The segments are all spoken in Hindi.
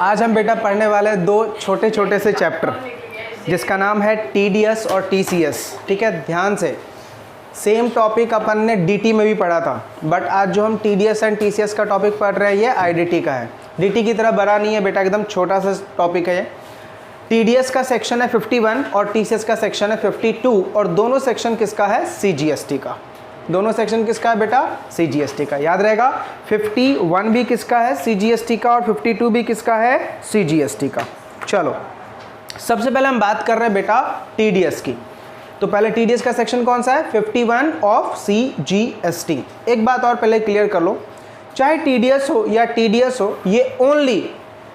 आज हम बेटा पढ़ने वाले हैं दो छोटे छोटे से चैप्टर जिसका नाम है टीडीएस और टीसीएस। ठीक है, ध्यान से। सेम टॉपिक अपन ने डीटी में भी पढ़ा था, बट आज जो हम टीडीएस एंड टीसीएस का टॉपिक पढ़ रहे हैं ये आईडीटी का है। डीटी की तरह बड़ा नहीं है बेटा, एकदम छोटा सा टॉपिक है ये। टीडीएस का सेक्शन है 51 और टीसीएस का सेक्शन है 52 और दोनों सेक्शन किसका है? सीजीएसटी का। दोनों सेक्शन किसका है बेटा? सीजीएसटी का। याद रहेगा 51 भी किसका है? सीजीएसटी का। और 52 भी किसका है? सीजीएसटी का। चलो सबसे पहले हम बात कर रहे हैं बेटा टीडीएस की। तो पहले टीडीएस का सेक्शन कौन सा है? 51 ऑफ सीजीएसटी। एक बात और पहले क्लियर कर लो, चाहे टीडीएस हो या टीडीएस हो, ये ओनली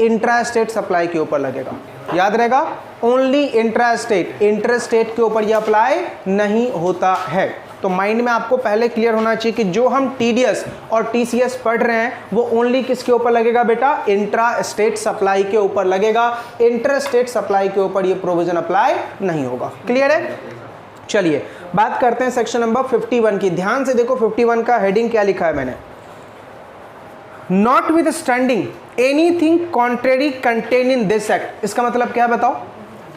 इंट्रा स्टेट सप्लाई के ऊपर लगेगा। याद रहेगा, only intra state, inter state के ऊपर ये अप्लाई नहीं होता है। तो माइंड में आपको पहले क्लियर होना चाहिए कि जो हम टीडीएस और टीसीएस पढ़ रहे हैं वो ओनली किसके ऊपर लगेगा बेटा? इंट्रा स्टेट सप्लाई के ऊपर लगेगा। इंटर स्टेट सप्लाई के ऊपर ये प्रोविजन अप्लाई नहीं होगा। क्लियर है? चलिए बात करते हैं सेक्शन नंबर 51 की। ध्यान से देखो 51 का हेडिंग क्या लिखा है मैंने। Not with standing anything contrary contain in this act. इसका मतलब क्या बताओ?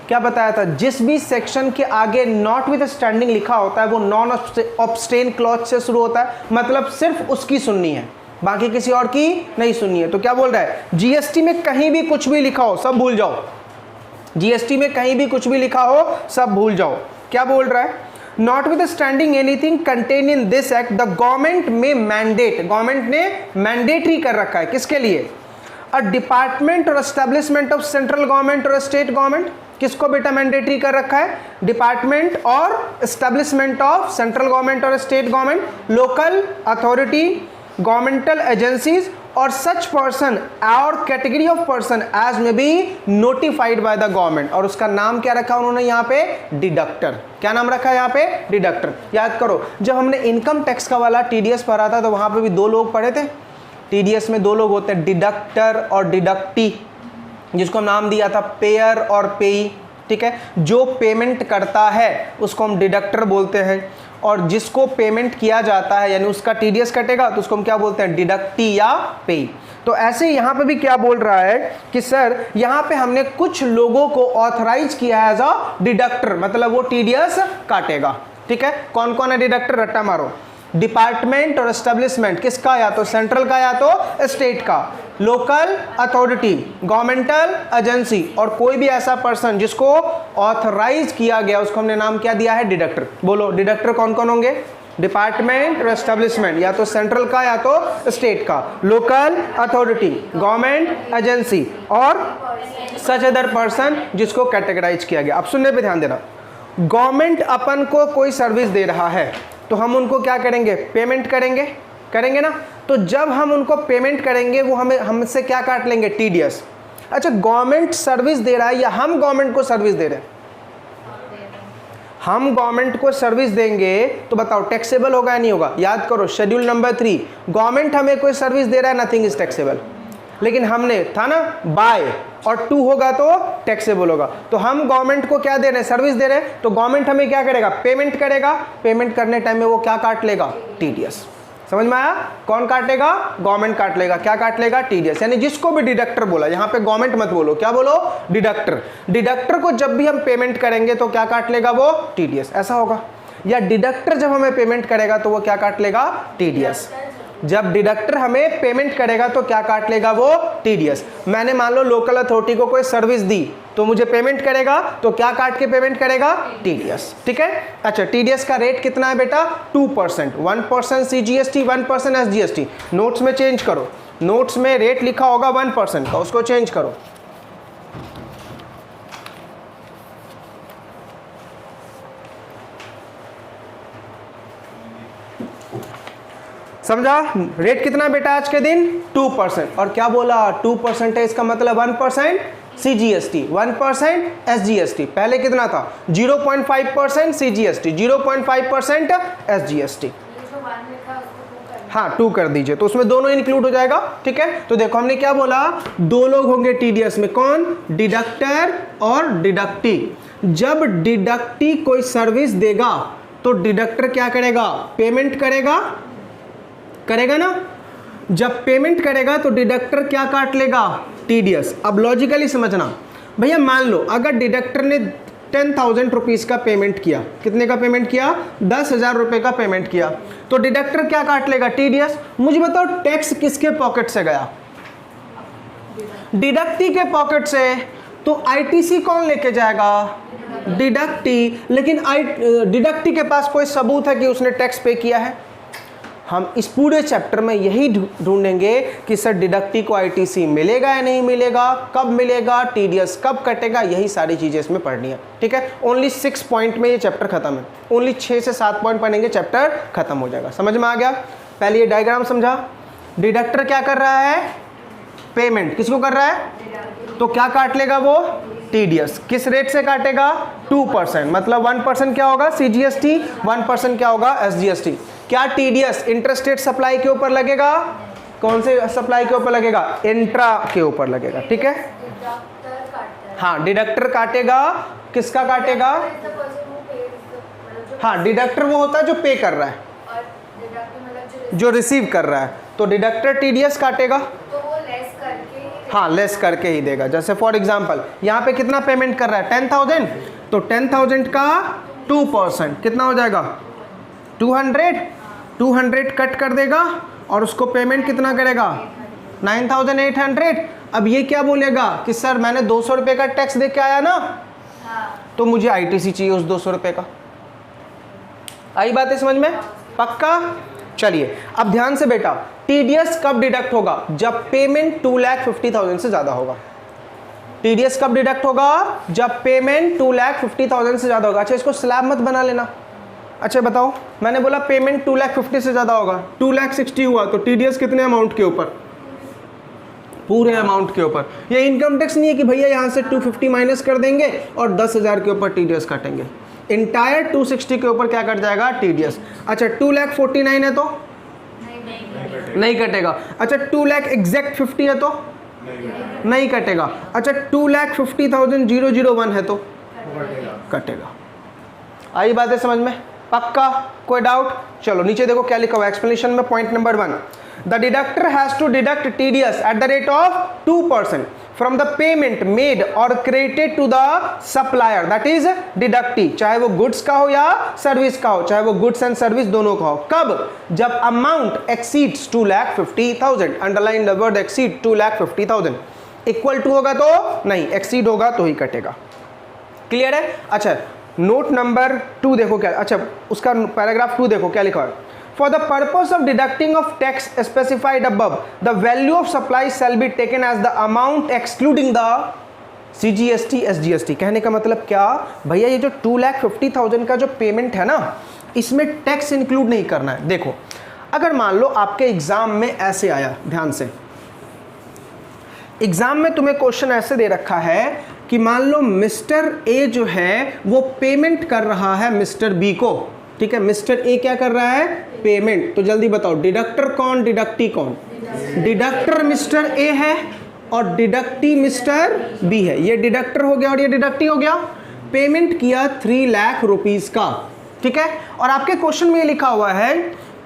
क्या बताया था? जिस भी सेक्शन के आगे नॉट विद स्टैंडिंग लिखा होता है वो नॉन ऑब्स्टेन क्लॉज से शुरू होता है, मतलब सिर्फ उसकी सुननी है, बाकी किसी और की नहीं सुननी है। तो क्या बोल रहा है? जीएसटी में कहीं भी कुछ भी लिखा हो सब भूल जाओ। जीएसटी में कहीं भी कुछ भी लिखा हो सब भूल जाओ। क्या बोल रहा है? Not with standing anything contain in this act the government में मैंडेट, गवर्नमेंट ने मैंडेटरी कर रखा है किसके लिए? अ डिपार्टमेंट और एस्टेब्लिशमेंट ऑफ सेंट्रल गवर्नमेंट और स्टेट गवर्नमेंट। किसको बेटा मैंडेटरी कर रखा है? डिपार्टमेंट और एस्टेब्लिशमेंट ऑफ सेंट्रल गवर्नमेंट और state government, local authority, governmental agencies और सच पर्सन और कैटेगरी ऑफ पर्सन एज में B notified by the government. और उसका नाम क्या रखा उन्होंने यहाँ पे? डिडक्टर। क्या नाम रखा है यहाँ पे? डिडक्टर। याद करो जब हमने इनकम टैक्स का वाला टीडीएस पढ़ा था तो वहां पे भी दो लोग पढ़े थे। टीडीएस में दो लोग होते हैं, डिडक्टर और डिडक्टी, जिसको हम नाम दिया था पेयर और पेई। ठीक है, जो पेमेंट करता है उसको हम डिडक्टर बोलते हैं और जिसको पेमेंट किया जाता है यानी उसका टीडीएस कटेगा तो उसको हम क्या बोलते हैं? डिडक्टी या पेई। तो ऐसे यहाँ पे भी क्या बोल रहा है कि सर यहाँ पे हमने कुछ लोगों को ऑथराइज किया है एज अ डिडक्टर, मतलब वो टीडीएस काटेगा। ठीक है, कौन कौन है डिडक्टर? रट्टा मारो। डिपार्टमेंट और एस्टेब्लिशमेंट किसका? या तो सेंट्रल का या तो स्टेट का, लोकल अथॉरिटी, गवर्नमेंटल एजेंसी और कोई भी ऐसा पर्सन जिसको ऑथराइज किया गया उसको हमने नाम क्या दिया है? डिडक्टर। बोलो डिडक्टर कौन कौन होंगे? डिपार्टमेंट और एस्टेब्लिशमेंट, या तो सेंट्रल का या तो स्टेट का, लोकल अथॉरिटी, गवर्नमेंट एजेंसी और सच अदर पर्सन जिसको कैटेगराइज किया गया। अब सुनने पे ध्यान देना। गवर्नमेंट अपन को कोई सर्विस दे रहा है तो हम उनको क्या करेंगे? पेमेंट करेंगे, करेंगे ना। तो जब हम उनको पेमेंट करेंगे वो हमें हमसे क्या काट लेंगे? टीडीएस। अच्छा, गवर्नमेंट सर्विस दे रहा है या हम गवर्नमेंट को सर्विस दे रहे हैं? हम गवर्नमेंट को सर्विस देंगे तो बताओ टैक्सेबल होगा या नहीं होगा? याद करो शेड्यूल नंबर 3, गवर्नमेंट हमें कोई सर्विस दे रहा है, नथिंग इज टैक्सेबल। लेकिन हमने था ना बाय और टू होगा तो टैक्सेबल होगा। तो हम गवर्नमेंट को क्या दे रहे हैं? सर्विस दे रहे हैं। तो गवर्नमेंट हमें क्या करेगा? पेमेंट करेगा। पेमेंट करने टाइम में वो क्या काट लेगा? टीडीएस। समझ में आया? कौन काटेगा? गवर्नमेंट काट लेगा। क्या काट लेगा? टीडीएस। यानी जिसको भी डिडक्टर बोला, यहाँ पे गवर्नमेंट मत बोलो, क्या बोलो? डिडक्टर। डिडक्टर को जब भी हम पेमेंट करेंगे तो क्या काट लेगा? वो टीडीएस। ऐसा होगा। या डिडक्टर जब हमें पेमेंट करेगा तो वो क्या काट लेगा? टीडीएस। जब डिडक्टर हमें पेमेंट करेगा तो क्या काट लेगा? वो टीडीएस। मैंने मान लो लोकल अथॉरिटी को कोई सर्विस दी तो मुझे पेमेंट करेगा तो क्या काट के पेमेंट करेगा? टीडीएस। ठीक है। अच्छा, टीडीएस का रेट कितना है बेटा? 2%, 1% सीजीएसटी, 1% एसजीएसटी। नोट्स में चेंज करो, नोट्स में रेट लिखा होगा 1% का, उसको चेंज करो। समझा? रेट कितना बेटा आज के दिन? 2%। और क्या बोला? 2% है, इसका मतलब 1% सीजीएसटी, 1% एसजीएसटी। पहले कितना था? 0.5% सीजीएसटी, 0.5% एसजीएसटी। हाँ 2 कर दीजिए तो उसमें दोनों इंक्लूड हो जाएगा। ठीक है, तो देखो हमने क्या बोला? दो लोग होंगे टीडीएस में, कौन? डिडक्टर और डिडक्टी। जब डिडक्टी कोई सर्विस देगा तो डिडक्टर क्या करेगा? पेमेंट करेगा, करेगा ना। जब पेमेंट करेगा तो डिडक्टर क्या काट लेगा? टीडीएस। अब लॉजिकली समझना भैया, मान लो अगर डिडक्टर ने 10,000 रुपीज़ का पेमेंट किया, कितने का पेमेंट किया? 10,000 रुपये का पेमेंट किया, तो डिडक्टर क्या काट लेगा? टीडीएस। मुझे बताओ टैक्स किसके पॉकेट से गया? डिडक्टी के पॉकेट से। तो आईटीसी कौन लेके जाएगा? डिडक्टी। लेकिन डिडक्टी के पास कोई सबूत है कि उसने टैक्स पे किया है? हम इस पूरे चैप्टर में यही ढूंढेंगे कि सर डिडक्टी को आईटीसी मिलेगा या नहीं मिलेगा, कब मिलेगा, टीडीएस कब कटेगा, यही सारी चीज़ें इसमें पढ़नी है। ठीक है, ओनली 6 पॉइंट में ये चैप्टर खत्म है। ओनली 6 से 7 पॉइंट पढ़ेंगे, चैप्टर खत्म हो जाएगा। समझ में आ गया? पहले ये डायग्राम समझा। डिडक्टर क्या कर रहा है? पेमेंट। किसको कर रहा है? तो क्या काट लेगा वो? टीडीएस। किस रेट से काटेगा? 2%। मतलब 1% क्या होगा? सीजीएसटी, 1% क्या होगा? एसजीएसटी। क्या टीडीएस इंटरस्टेट सप्लाई के ऊपर लगेगा? कौन से सप्लाई के ऊपर लगेगा? इंट्रा के ऊपर लगेगा। ठीक है, हाँ डिडक्टर काटेगा। किसका काटेगा? हाँ डिडक्टर वो होता है जो पे कर रहा है, जो रिसीव कर रहा है। तो डिडक्टर टीडीएस काटेगा, हाँ लेस करके ही देगा। जैसे फॉर एग्जांपल यहाँ पे कितना पेमेंट कर रहा है? 10,000, तो 10,000 का 2% कितना हो जाएगा? 200 कट कर देगा और उसको पेमेंट कितना करेगा? 9,800। अब ये क्या बोलेगा कि सर मैंने 200 रुपये का टैक्स दे के आया ना, तो मुझे आईटीसी चाहिए उस 200 रुपये का। आई बात है समझ में? पक्का? चलिए अब ध्यान से बेटा, टीडीएस कब डिडक्ट होगा? जब पेमेंट 2,50,000 से ज्यादा होगा। टीडीएस कब डिडक्ट होगा? जब पेमेंट 2,50,000 से ज्यादा होगा। अच्छा इसको स्लैब मत बना लेना। अच्छा बताओ, मैंने बोला पेमेंट 2,50,000 से ज्यादा होगा, 2,60,000 हुआ, तो टीडीएस कितने अमाउंट के ऊपर? पूरे अमाउंट के ऊपर। ये इनकम टैक्स नहीं है कि भैया यहाँ से 250 माइनस कर देंगे और 10,000 के ऊपर टीडीएस काटेंगे। इंटायर 260 के ऊपर क्या कट जाएगा? टीडीएस। अच्छा 2,49,000 है तो नहीं कटेगा। अच्छा 2,00,000 एग्जैक्ट 50 है तो नहीं कटेगा। अच्छा 2,50,001 है तो कटेगा। आई बात है समझ में? पक्का? कोई डाउट? चलो नीचे देखो क्या लिखा हुआ एक्सप्लेनेशन में। Point number 1, the deductor has to deduct TDS at the rate of 2% from the payment made और credited to the supplier, that is deductee, चाहे वो गुड्स का हो या सर्विस का हो, चाहे वो गुड्स एंड सर्विस दोनों का हो। कब? जब amount exceeds 2,50,000। Underline the word exceed, 2,50,000। Equal to होगा तो नहीं, एक्सीड होगा तो ही कटेगा। क्लियर है? अच्छा नोट नंबर 2 देखो क्या, अच्छा उसका पैराग्राफ 2 देखो क्या लिखा है। For the purpose of deducting of tax specified above, the value of supply shall be taken as the amount excluding the CGST, SGST। कहने का मतलब क्या भैया, ये जो 2,50,000 का जो पेमेंट है ना, इसमें टैक्स इंक्लूड नहीं करना है। देखो अगर मान लो आपके एग्जाम में ऐसे आया, ध्यान से, एग्जाम में तुम्हें क्वेश्चन ऐसे दे रखा है कि मान लो मिस्टर ए जो है वो पेमेंट कर रहा है मिस्टर बी को। ठीक है, मिस्टर ए क्या कर रहा है? पेमेंट। तो जल्दी बताओ डिडक्टर कौन, डिडक्टी कौन? डिडक्टर मिस्टर ए है और डिडक्टी मिस्टर बी है। ये डिडक्टर हो गया और ये डिडक्टी हो गया। पेमेंट किया 3 लाख रुपीस का। ठीक है, और आपके क्वेश्चन में ये लिखा हुआ है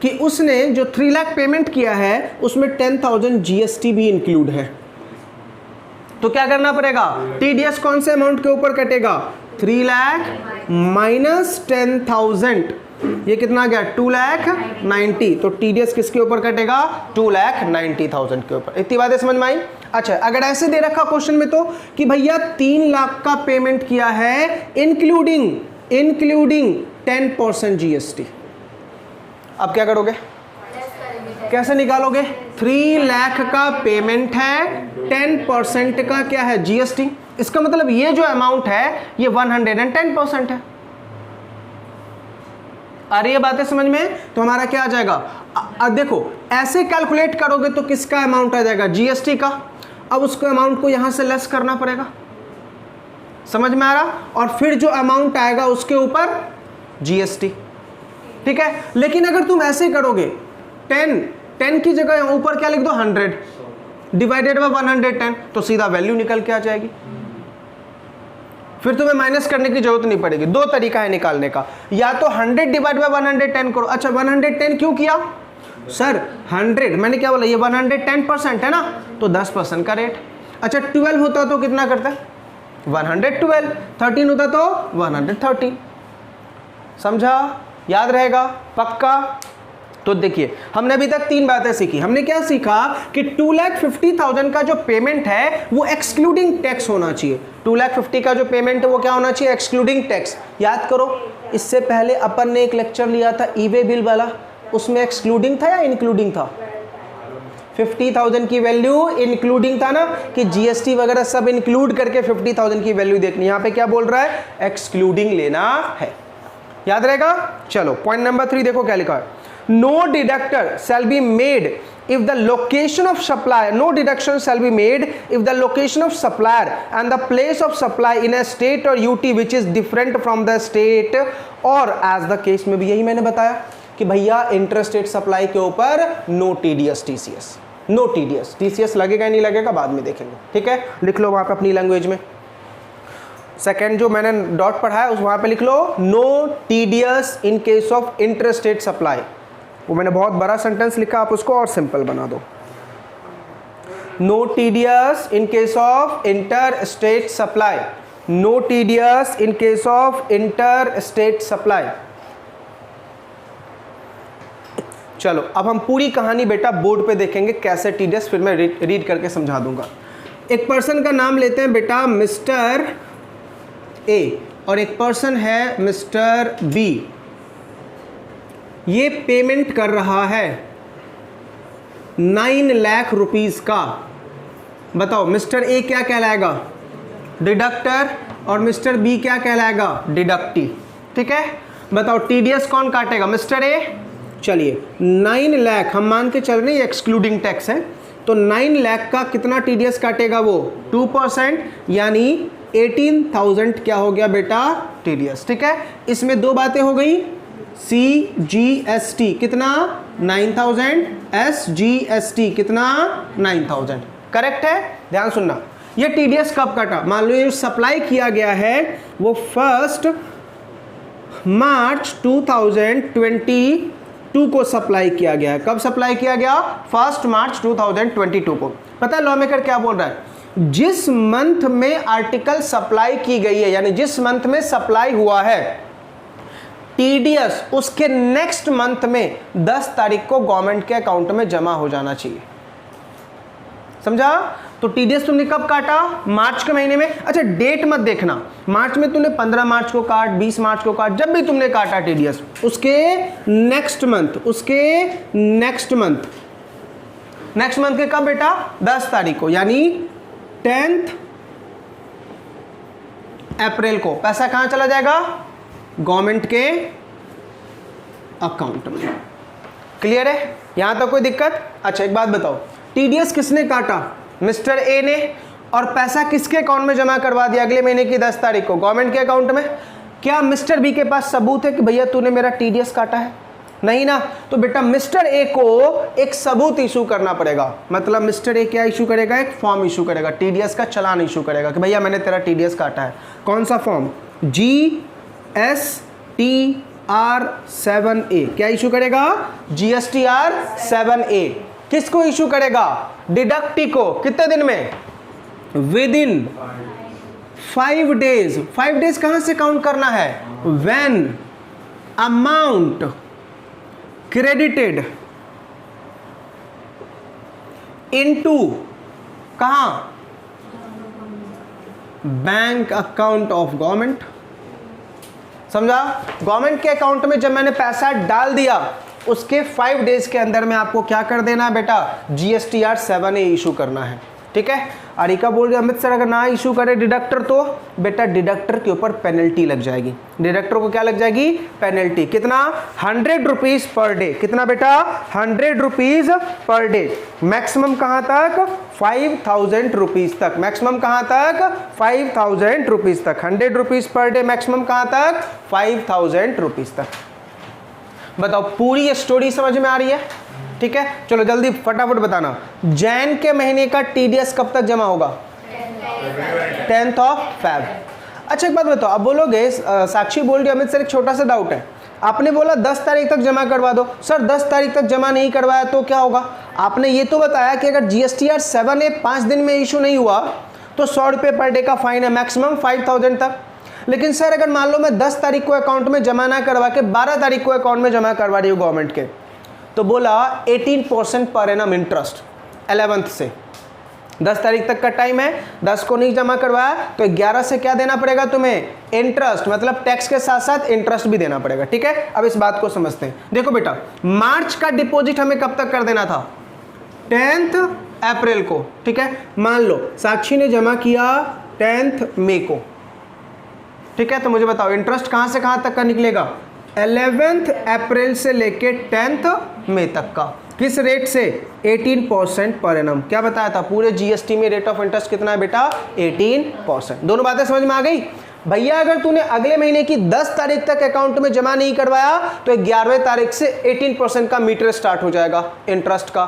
कि उसने जो 3 लाख पेमेंट किया है उसमें 10,000 जीएसटी भी इंक्लूड है। तो क्या करना पड़ेगा? टीडीएस कौन से अमाउंट के ऊपर कटेगा? 3 लाख माइनस 10,000, ये कितना आ गया? 2,90,000। तो टीडीएस किसके ऊपर कटेगा? 2,90,000 के ऊपर। इतनी बातें समझ में आई? अच्छा अगर ऐसे दे रखा क्वेश्चन में तो कि भैया 3 लाख का पेमेंट किया है इंक्लूडिंग 10% जीएसटी, अब क्या करोगे? कैसे निकालोगे? 3 लाख का पेमेंट है, 10% का क्या है? जीएसटी। इसका मतलब ये जो अमाउंट है ये 110% है। अरे ये बातें समझ में? तो हमारा क्या आ जाएगा? देखो ऐसे कैलकुलेट करोगे तो किसका अमाउंट आ जाएगा? जीएसटी का। अब उसको अमाउंट को यहां से लेस करना पड़ेगा। समझ में आ रहा? और फिर जो अमाउंट आएगा उसके ऊपर जीएसटी। ठीक है, लेकिन अगर तुम ऐसे करोगे 10 की जगह ऊपर क्या लिख दो? 100 डिवाइडेड बाय 110, तो सीधा वैल्यू निकल के आ जाएगी। फिर तुम्हें माइनस करने की जरूरत नहीं पड़ेगी। 2 तरीका है निकालने का, या तो 100 डिवाइड बाय 110 करो। अच्छा 110 क्यों किया सर? 100 मैंने क्या बोला? ये 110% है ना, तो 10% का रेट। अच्छा 12 होता तो कितना करता है 112, 13 होता तो 113। समझा, याद रहेगा पक्का। तो देखिए हमने अभी तक 3 बातें सीखी। हमने क्या सीखा कि 2,50,000 का जो पेमेंट है वो एक्सक्लूडिंग टैक्स होना चाहिए। 2,50,000 का जो पेमेंट है वो क्या होना चाहिए, एक्सक्लूडिंग टैक्स। याद करो इससे पहले अपन ने एक लेक्चर लिया था ई-वे बिल वाला, उसमें एक्सक्लूडिंग था या इंक्लूडिंग था? 50,000 की वैल्यू इंक्लूडिंग था ना, कि जीएसटी वगैरह सब इंक्लूड करके 50,000 की वैल्यू देखनी। यहाँ पे क्या बोल रहा है, एक्सक्लूडिंग लेना है। याद रहेगा। चलो पॉइंट नंबर 3 देखो क्या लिखा है, no deductor shall be made if the location of supplier, no deduction shall be made if the location of supplier and the place of supply in a state or UT which is different from the state, और as the case में भी यही मैंने बताया कि भैया इंटरस्टेट सप्लाई के ऊपर no TDS TCS, no TDS. TCS लगेगा नहीं लगेगा बाद में देखेंगे, ठीक है। लिख लो वहां पे अपनी लैंग्वेज में, सेकेंड जो मैंने डॉट पढ़ा है उस वहां पे लिख लो no TDS in case of interstate supply. वो मैंने बहुत बड़ा सेंटेंस लिखा, आप उसको और सिंपल बना दो। No TDS in case of inter state supply, no TDS in case of inter state supply. चलो अब हम पूरी कहानी बेटा बोर्ड पे देखेंगे कैसे टीडीएस, फिर मैं रीड करके समझा दूंगा। एक पर्सन का नाम लेते हैं बेटा मिस्टर ए और एक पर्सन है मिस्टर बी। ये पेमेंट कर रहा है 9 लाख रुपीस का। बताओ मिस्टर ए क्या कहलाएगा, डिडक्टर, और मिस्टर बी क्या कहलाएगा, डिडक्टी। ठीक है, बताओ टीडीएस कौन काटेगा, मिस्टर ए। चलिए 9 लाख हम मान के चल रहे हैं, एक्सक्लूडिंग टैक्स है, तो 9 लाख का कितना टीडीएस काटेगा वो 2%, यानी 18,000 क्या हो गया बेटा टीडीएस। ठीक है, इसमें 2 बातें हो गई, CGST कितना 9,000, SGST कितना 9,000। करेक्ट है, ध्यान सुनना। ये टीडीएस कब काटा, मान लो ये सप्लाई किया गया है वो 1 मार्च 2022 को सप्लाई किया गया है। कब सप्लाई किया गया, 1 मार्च 2022 को। पता है लॉ मेकर क्या बोल रहा है, जिस मंथ में आर्टिकल सप्लाई की गई है, यानी जिस मंथ में सप्लाई हुआ है, टीडीएस उसके नेक्स्ट मंथ में 10 तारीख को गवर्नमेंट के अकाउंट में जमा हो जाना चाहिए। समझा। तो टीडीएस तुमने कब काटा, मार्च के महीने में। अच्छा डेट मत देखना, मार्च में तुमने 15 मार्च को काट, 20 मार्च को काट, जब भी तुमने काटा टीडीएस उसके नेक्स्ट मंथ, उसके नेक्स्ट मंथ, नेक्स्ट मंथ के कब बेटा 10 तारीख को, यानी 10 अप्रैल को पैसा कहां चला जाएगा, गवर्नमेंट के अकाउंट में। क्लियर है, यहां तक कोई दिक्कत। अच्छा एक बात बताओ, टीडीएस किसने काटा, मिस्टर ए ने, और पैसा किसके अकाउंट में जमा करवा दिया अगले महीने की 10 तारीख को, गवर्नमेंट के अकाउंट में। क्या मिस्टर बी के पास सबूत है कि भैया तूने मेरा टीडीएस काटा है, नहीं ना। तो बेटा मिस्टर ए को एक सबूत इशू करना पड़ेगा, मतलब मिस्टर ए क्या इशू करेगा, एक फॉर्म इशू करेगा, टीडीएस का चालान इशू करेगा कि भैया मैंने तेरा टीडीएस काटा है। कौन सा फॉर्म, GSTR-7A, क्या इशू करेगा, GSTR-7A। किसको इशू करेगा, डिडक्टी को। कितने दिन में, विद इन 5 डेज। 5 डेज कहां से काउंट करना है, व्हेन अमाउंट क्रेडिटेड इनटू कहां, बैंक अकाउंट ऑफ गवर्नमेंट। समझा, गवर्नमेंट के अकाउंट में जब मैंने पैसा डाल दिया उसके 5 डेज के अंदर में आपको क्या कर देना है बेटा, GSTR-7A इशू करना है। ठीक है, अरिका बोल रही अमित सर अगर ना इशू करे डिडक्टर तो बेटा डिडक्टर के ऊपर पेनल्टी लग जाएगी, डिडक्टर को क्या लग जाएगी, पेनल्टी। कितना, 100 रुपीज पर डे। कितना बेटा, 100 रुपीज पर डे। मैक्सिमम कहां तक, 5,000 रुपीज तक। मैक्सिमम कहां तक, 5,000 रुपीज तक। 100 रुपीज पर डे, मैक्सिमम कहां तक, 5,000 रुपीज तक। बताओ पूरी स्टोरी समझ में आ रही है। ठीक है, चलो जल्दी फटाफट बताना, जैन के महीने का टीडीएस कब तक जमा होगा, 10th of Feb। अच्छा एक बात बताओ, अब बोलोगे साक्षी बोल रही अमित सर एक छोटा सा डाउट है, आपने बोला 10 तारीख तक जमा करवा दो, सर 10 तारीख तक जमा नहीं करवाया तो क्या होगा? आपने ये तो बताया कि अगर GSTR 7A 5 दिन में इशू नहीं हुआ तो 100 रुपये पर डे का फाइन है, मैक्सिमम 5000 तक। लेकिन सर अगर मान लो मैं 10 तारीख को अकाउंट में जमा ना करवा के 12 तारीख को अकाउंट में जमा करवा रही हूँ गवर्नमेंट के, तो बोला 18% पर एनम इंटरेस्ट 11th से। 10 तारीख तक का टाइम है, 10 को नहीं जमा करवाया तो 11 से क्या देना पड़ेगा तुम्हें? इंटरेस्ट, मतलब टैक्स के साथ साथ इंटरेस्ट भी देना पड़ेगा। ठीक है, अब इस बात को समझते हैं। देखो बेटा, मार्च का डिपॉजिट हमें कब तक कर देना था? 10 अप्रैल को। ठीक है, मान लो साक्षी ने जमा किया 10 मई को। ठीक है, तो मुझे बताओ इंटरेस्ट कहां से कहां तक का निकलेगा? 11 अप्रैल से लेके 10 मई तक का। किस रेट से? 18% पर एनम। क्या बताया था? पूरे GST में रेट ऑफ इंटरेस्ट कितना है बेटा? 18%। दोनों बातें समझ में आ गई? भैया अगर तूने अगले महीने की 10 तारीख तक अकाउंट में जमा नहीं करवाया तो 11वें तारीख से 18% का मीटर स्टार्ट हो जाएगा इंटरेस्ट का।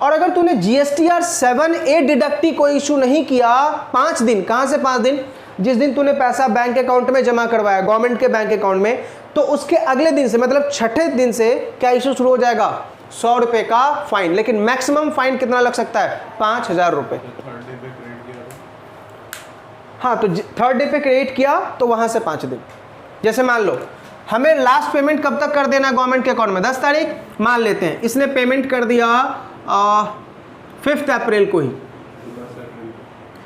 और अगर तूने GSTR 7A डिडक्टी कोई इशू नहीं किया 5 दिन, कहां से 5 दिन? जिस दिन तूने पैसा बैंक अकाउंट में जमा करवाया गवर्नमेंट के बैंक अकाउंट में, तो उसके अगले दिन से मतलब छठे दिन से क्या इशू शुरू हो जाएगा? 100 रुपए का फाइन। लेकिन मैक्सिमम फाइन कितना लग सकता है? 5000 रुपए। हाँ, तो थर्ड डे पे क्रेडिट किया तो वहां से 5 दिन। जैसे मान लो हमें लास्ट पेमेंट कब तक कर देना गवर्नमेंट के अकाउंट में? 10 तारीख मान लेते हैं, इसने पेमेंट कर दिया 5 अप्रैल को ही,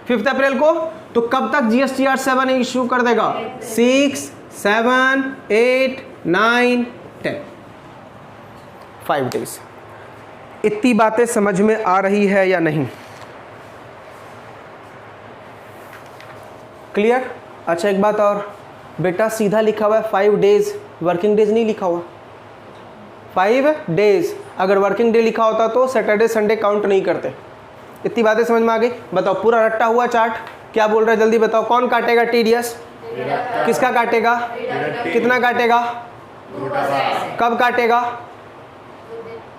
5 अप्रैल को, तो कब तक GSTR 7 इशू कर देगा? 6, 7, 8, 9, 10, 5 डेज। इतनी बातें समझ में आ रही है या नहीं? क्लियर? अच्छा एक बात और बेटा, सीधा लिखा हुआ है 5 डेज, वर्किंग डेज नहीं लिखा हुआ। 5 डेज, अगर वर्किंग डे लिखा होता तो सैटरडे संडे काउंट नहीं करते। इतनी बातें समझ में आ गई? बताओ, पूरा रट्टा हुआ चार्ट। क्या बोल रहा है जल्दी बताओ? कौन काटेगा TDS? किसका काटेगा? कितना काटेगा? कब काटेगा?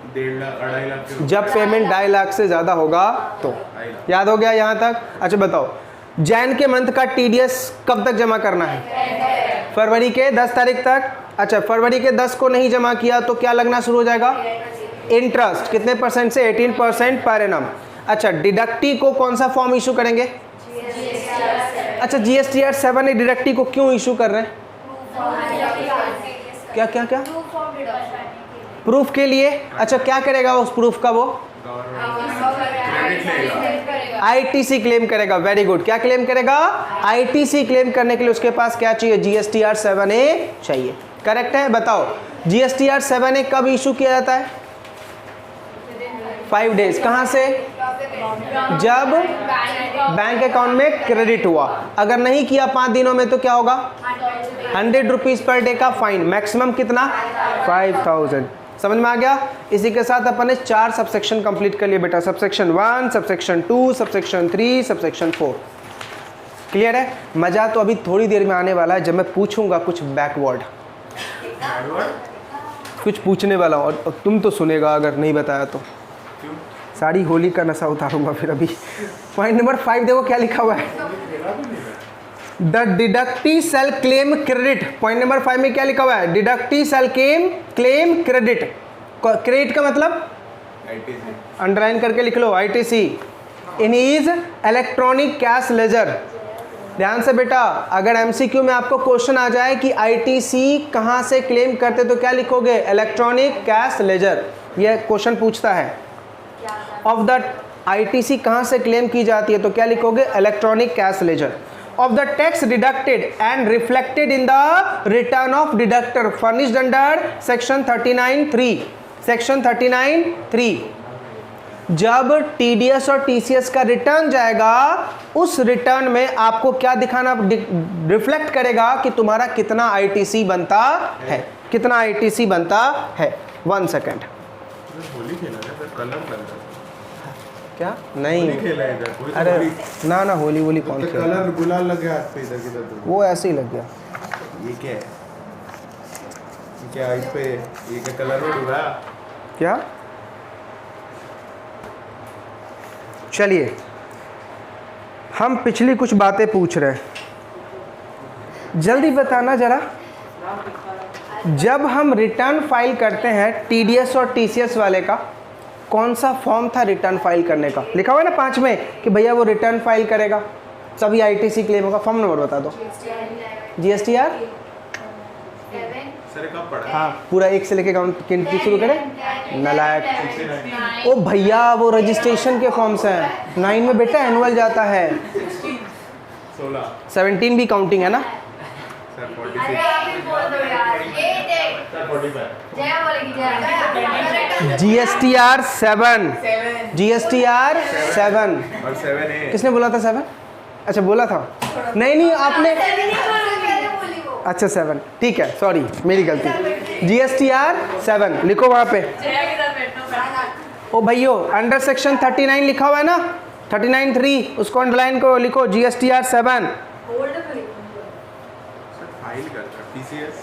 1.5 लाख। जब पेमेंट 2.5 लाख से ज्यादा होगा तो। याद हो गया यहाँ तक? अच्छा बताओ, जैन के मंथ का TDS कब तक जमा करना है? फरवरी के 10 तारीख तक। अच्छा, फरवरी के 10 को नहीं जमा किया तो क्या लगना शुरू हो जाएगा? इंटरेस्ट। कितने परसेंट से? 18% पर एनम। अच्छा, डिडक्टी को कौन सा फॉर्म इशू करेंगे? अच्छा, GSTR 7A डिडक्टी को क्यों इशू कर रहे हैं? क्या क्या क्या? प्रूफ के लिए। अच्छा, क्या करेगा उस प्रूफ का? वो ITC क्लेम करेगा। Very good. क्या क्लेम करेगा? ITC क्लेम करने के लिए उसके पास क्या चाहिए? GSTR 7A चाहिए। करेक्ट है? बताओ, GSTR 7A कब इशू किया जाता है? 5 डेज। कहां से? जब बैंक अकाउंट में क्रेडिट हुआ। अगर नहीं किया 5 दिनों में तो क्या होगा? 100 रुपीज पर डे का फाइन। मैक्सिमम कितना? 5000। समझ में आ गया? इसी के साथ अपन ने 4 सबसेक्शन कंप्लीट कर लिए बेटा। Subsection 1, subsection 2, subsection 3, subsection 4। Clear है? मजा तो अभी थोड़ी देर में आने वाला है जब मैं पूछूंगा कुछ बैकवर्ड, कुछ पूछने वाला हूं और तुम तो सुनेगा अगर नहीं बताया तो। सारी होली का नशा उतारूंगा फिर अभी। पॉइंट नंबर 5 देखो क्या लिखा हुआ है? The deductee shall claim credit. Point number 5 में क्या लिखा हुआ है? Deductee shall claim credit. Credit का मतलब अंडरलाइन करके लिख लो, ITC in is electronic cash ledger. ध्यान से बेटा, अगर MCQ में आपको क्वेश्चन आ जाए कि ITC कहां से क्लेम करते तो क्या लिखोगे? Electronic cash laser. यह क्वेश्चन पूछता है। ऑफ द ITC कहां से क्लेम की जाती है तो क्या लिखोगे? Electronic cash laser. Of the tax deducted and reflected in the return of deductor furnished under section 39(3). section 39(3). जब TDS और TCS का रिटर्न जाएगा, उस रिटर्न में आपको क्या दिखाना? रिफ्लेक्ट करेगा कि तुम्हारा कितना ITC बनता है, कितना ITC बनता है। 1 सेकेंड। होली खेला है सर, कलर करता क्या? नहीं, खेला है इधर कोई? अरे ना ना, होली वोली कौन खेला? कलर गुलाल लग गया हाथ पे इधर किधर तो। वो ऐसे ही लग गया। ये क्या है? क्या इस पे ये क्या कलर में डूबा? क्या? चलिए, हम पिछली कुछ बातें पूछ रहे हैं, जल्दी बताना जरा। जब हम रिटर्न फाइल करते हैं टीडीएस और टीसीएस वाले का, कौन सा फॉर्म था रिटर्न फाइल करने का? लिखा हुआ है ना 5 में कि भैया वो रिटर्न फाइल करेगा, सभी आईटीसी क्लेम होगा। फॉर्म नंबर बता दो। जीएसटीआर सर कब पढ़ा? हाँ, पूरा 1 से लेके गिनती शुरू करें। नलायक। ओ भैया वो रजिस्ट्रेशन के फॉर्म्स हैं। 9 में बेटा एनुअल जाता है। 16 17 भी काउंटिंग है ना। सर अरे 46 आप ही बोल दो यार, ये देख सर 45 जय बोलेगी जय। GSTR 7, GSTR 7। और 7 है। किसने बोला था 7? अच्छा बोला था। नहीं आपने, अच्छा 7 ठीक है, सॉरी मेरी गलती। जीएसटीआर 7 लिखो वहाँ पे। ओ भैयो अंडर सेक्शन 39 लिखा हुआ है ना, 39(3), उसको अंडरलाइन को लिखो। जीएसटीआर 7 फाइल करता टीसीएस।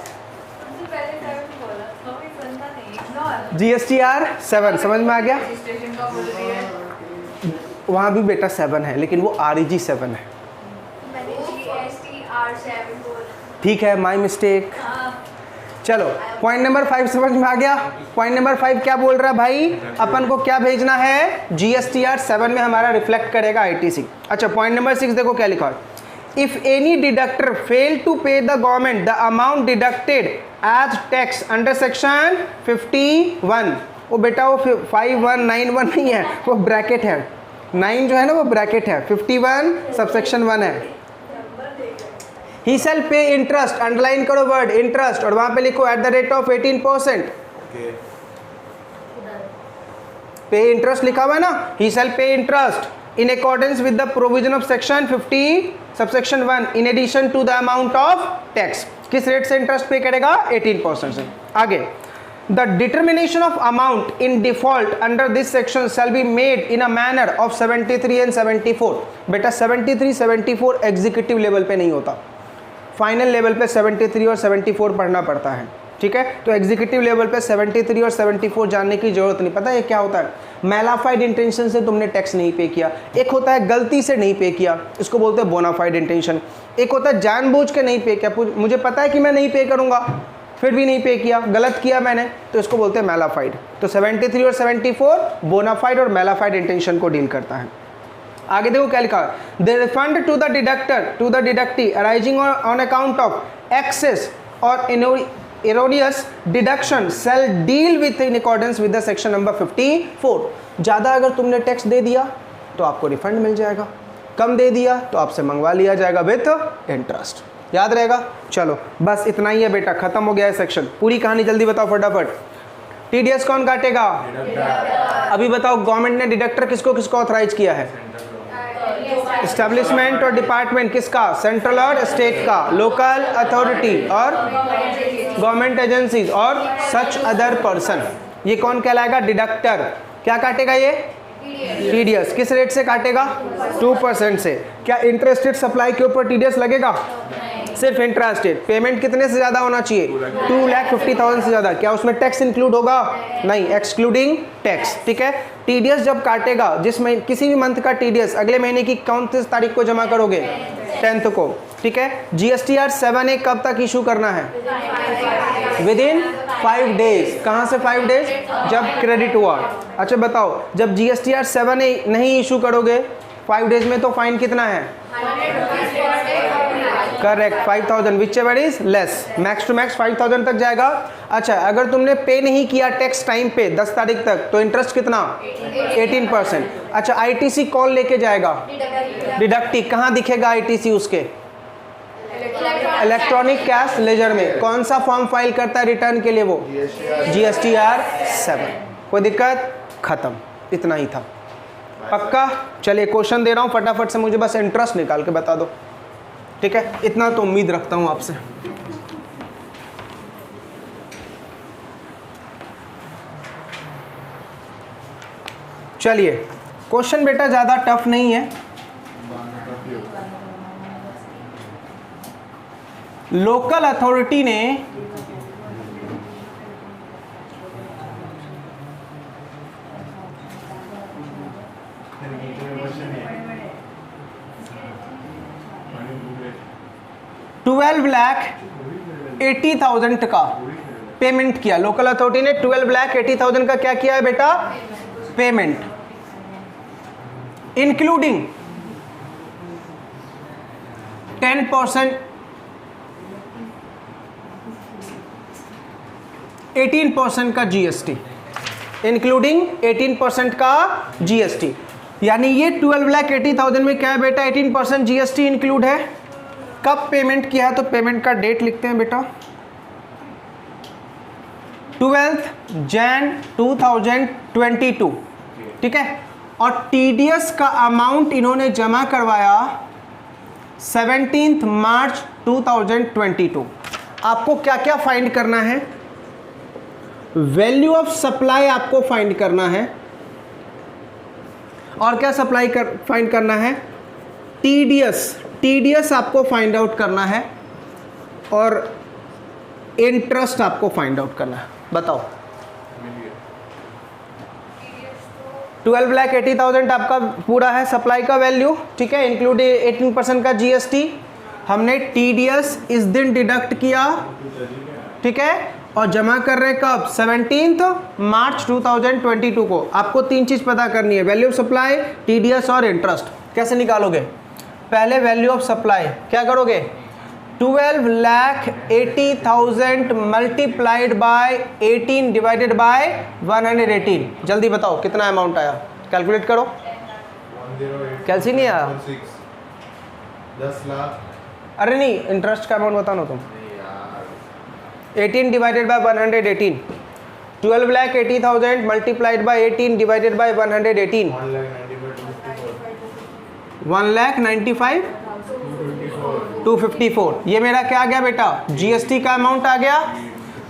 जीएसटीआर 7 समझ में आ गया? वहाँ भी बेटा 7 है, लेकिन वो REG 7 है। ठीक है, माय मिस्टेक। चलो पॉइंट नंबर 5 समझ में आ गया। पॉइंट नंबर 5 क्या बोल रहा है भाई? अपन को क्या भेजना है? जीएसटीआर 7 में हमारा रिफ्लेक्ट करेगा आईटीसी। अच्छा पॉइंट नंबर 6 देखो क्या लिखा है। If any deductor fail to pay the government the amount deducted as tax under section 51। वो बेटा वो 5191 नहीं है, वो ब्रैकेट है। 9 जो है ना वो ब्रैकेट है, 51 सबसेक्शन 1 है। He shall pay interest, underline करो वर्ड इंटरेस्ट और वहां पे लिखो at the rate of 18%। Okay pay interest लिखा हुआ है ना, he shall pay interest in accordance with the provision of section 50 subsection 1 in addition to the amount of tax. किस रेट से इंटरेस्ट पे करेगा? 18% से। आगे the determination of amount in default under this section shall be made in a manner of 73 and 74। बेटा 73 74 एग्जीक्यूटिव लेवल पे नहीं होता, फाइनल लेवल पे 73 और 74 पढ़ना पड़ता है। ठीक है, तो एग्जीक्यूटिव लेवल पे 73 और 74 जानने की जरूरत नहीं। पता है क्या होता है? मैलाफाइड इंटेंशन से तुमने टैक्स नहीं पे किया। एक होता है गलती से नहीं पे किया, इसको बोलते हैं बोनाफाइड इंटेंशन। एक होता है जानबूझ के नहीं पे किया, मुझे पता है कि मैं नहीं पे करूंगा फिर भी नहीं पे किया, गलत किया मैंने, तो इसको बोलते हैं मैलाफाइड। तो 73 और 74 बोनाफाइड और मैलाफाइड इंटेंशन को डील करता है। आगे देखो क्या लिखा है। The refund to the deductor to the deductee arising on account of excess और erroneous deduction shall deal with in accordance with the section number 54। ज़्यादा अगर तुमने टैक्स दे दिया तो आपको रिफंड मिल जाएगा, कम दे दिया तो आपसे मंगवा लिया जाएगा विथ इंटरेस्ट। याद रहेगा? चलो बस इतना ही है बेटा, खत्म हो गया है सेक्शन। पूरी कहानी जल्दी बताओ फटाफट। टीडीएस कौन काटेगा? अभी बताओ गवर्नमेंट ने डिडक्टर किसको किसको ऑथराइज किया है? एस्टेब्लिशमेंट और डिपार्टमेंट किसका? सेंट्रल और स्टेट का, लोकल अथॉरिटी और गवर्नमेंट एजेंसीज और सच अदर पर्सन। ये कौन कहलाएगा? डिडक्टर। क्या काटेगा ये? टीडीएस। किस रेट से काटेगा? 2% से। क्या इंटरेस्टेड सप्लाई के ऊपर टीडीएस लगेगा? सिर्फ इंटरेस्टेड। पेमेंट कितने से ज़्यादा होना चाहिए? 2,50,000 से ज़्यादा। क्या उसमें टैक्स इंक्लूड होगा? नहीं, एक्सक्लूडिंग टैक्स। ठीक है, टीडीएस जब काटेगा, जिसमें किसी भी मंथ का टीडीएस अगले महीने की कौन सी तारीख को जमा करोगे? 10th को। ठीक है, जीएसटीआर 7A कब तक इशू करना है? With in 5 days. कहाँ से 5 डेज? जब क्रेडिट हुआ। अच्छा बताओ, जब जीएसटीआर 7A नहीं इशू करोगे 5 डेज में तो फाइन कितना है? Correct, 5,000 whichever is less. Max to max 5,000 तक जाएगा। अच्छा, अगर तुमने पे नहीं किया टैक्स टाइम पे 10 तारीख तक तो इंटरेस्ट कितना? 18%। अच्छा, आईटीसी कॉल लेके जाएगा डिडक्टी, कहाँ दिखेगा आईटीसी? उसके इलेक्ट्रॉनिक कैश लेजर में। कौन सा फॉर्म फाइल करता है रिटर्न के लिए? वो जीएसटीआर 7। कोई दिक्कत? खत्म, इतना ही था। पक्का? चलिए क्वेश्चन दे रहा हूँ, फटाफट से मुझे बस इंटरेस्ट निकाल के बता दो। ठीक है, इतना तो उम्मीद रखता हूँ आपसे। चलिए क्वेश्चन बेटा ज़्यादा टफ नहीं है। लोकल अथॉरिटी ने $12,80,000 का पेमेंट किया, लोकल अथॉरिटी ने 12,80,000 का क्या किया है बेटा, पेमेंट, इंक्लूडिंग 10%, 18% का जीएसटी, इंक्लूडिंग 18% का जीएसटी। यानी ये 12,80,000 में क्या है बेटा, 18% जीएसटी इंक्लूड है। कब पेमेंट किया है, तो पेमेंट का डेट लिखते हैं बेटा 12 जैन 2022, ठीक है। और टीडीएस का अमाउंट इन्होंने जमा करवाया 17 मार्च 2022। आपको क्या क्या फाइंड करना है, वैल्यू ऑफ सप्लाई आपको फाइंड करना है, और क्या सप्लाई फाइंड करना है, टीडीएस आपको फाइंड आउट करना है, और इंटरेस्ट आपको फाइंड आउट करना है। बताओ 12,80,000 आपका पूरा है सप्लाई का वैल्यू, ठीक है, इंक्लूड 18% का जीएसटी। हमने टीडीएस इस दिन डिडक्ट किया, ठीक है, और जमा कर रहे कब, 17 मार्च 2022 को। आपको तीन चीज पता करनी है, वैल्यू ऑफ सप्लाई, टीडीएस और इंटरेस्ट। कैसे निकालोगे, पहले वैल्यू ऑफ सप्लाई क्या करोगे, 12,80,000 मल्टीप्लाइड बाय 18 डिवाइडेड बाय 118। जल्दी बताओ कितना अमाउंट आया, कैलकुलेट करो। 108 कैलसी नहीं आया, 10 लाख। अरे नहीं, इंटरेस्ट का अमाउंट बताओ ना तुम। नहीं यार, 18 divided by 118, 12,80,000 multiplied by 18 divided by 118, 1,95,254। ये मेरा क्या आ गया बेटा, जीएसटी का अमाउंट आ गया।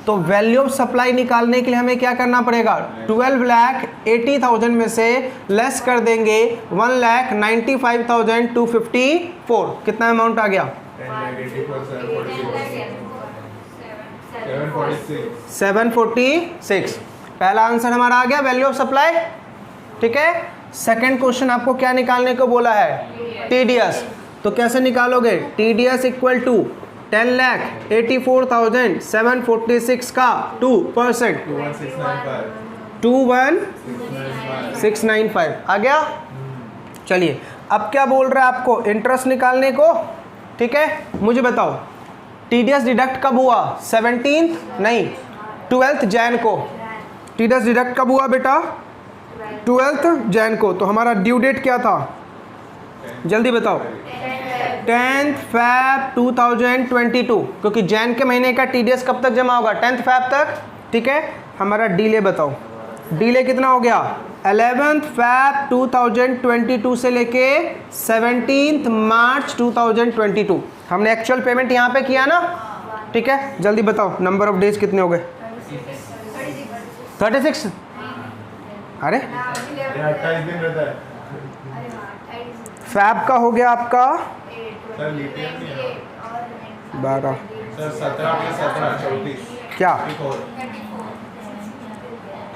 तो वैल्यू ऑफ सप्लाई निकालने के लिए हमें क्या करना पड़ेगा, 12,80,000 में से लेस कर देंगे 1,95,254। कितना अमाउंट आ गया, 746। पहला आंसर हमारा आ गया वैल्यू ऑफ सप्लाई, ठीक है। सेकंड क्वेश्चन आपको क्या निकालने को बोला है, टीडीएस। तो कैसे निकालोगे, टीडीएस इक्वल टू 10,84,746 का 2%, 21,695 आ गया। चलिए अब क्या बोल रहा है आपको, इंटरेस्ट निकालने को, ठीक है। मुझे बताओ टीडीएस डिडक्ट कब हुआ, 17 नहीं 12 जैन को। टीडीएस डिडक्ट कब हुआ बेटा, 12 जैन को। तो हमारा ड्यू डेट क्या था, जल्दी बताओ, 10 Feb 2022, क्योंकि जैन के महीने का टीडीएस कब तक जमा होगा, 10 Feb तक, ठीक है। हमारा डीले बताओ, डीले कितना हो गया, 11 Feb 2022 से लेके 17 मार्च 2022। हमने एक्चुअल पेमेंट यहाँ पे किया ना, ठीक है। जल्दी बताओ नंबर ऑफ डेज कितने हो गए, 36। अरे 28 दिन रहता है फैब का हो गया आपका सर, लीप ईयर नहीं है 12, सर, 17 के 17 34 क्या,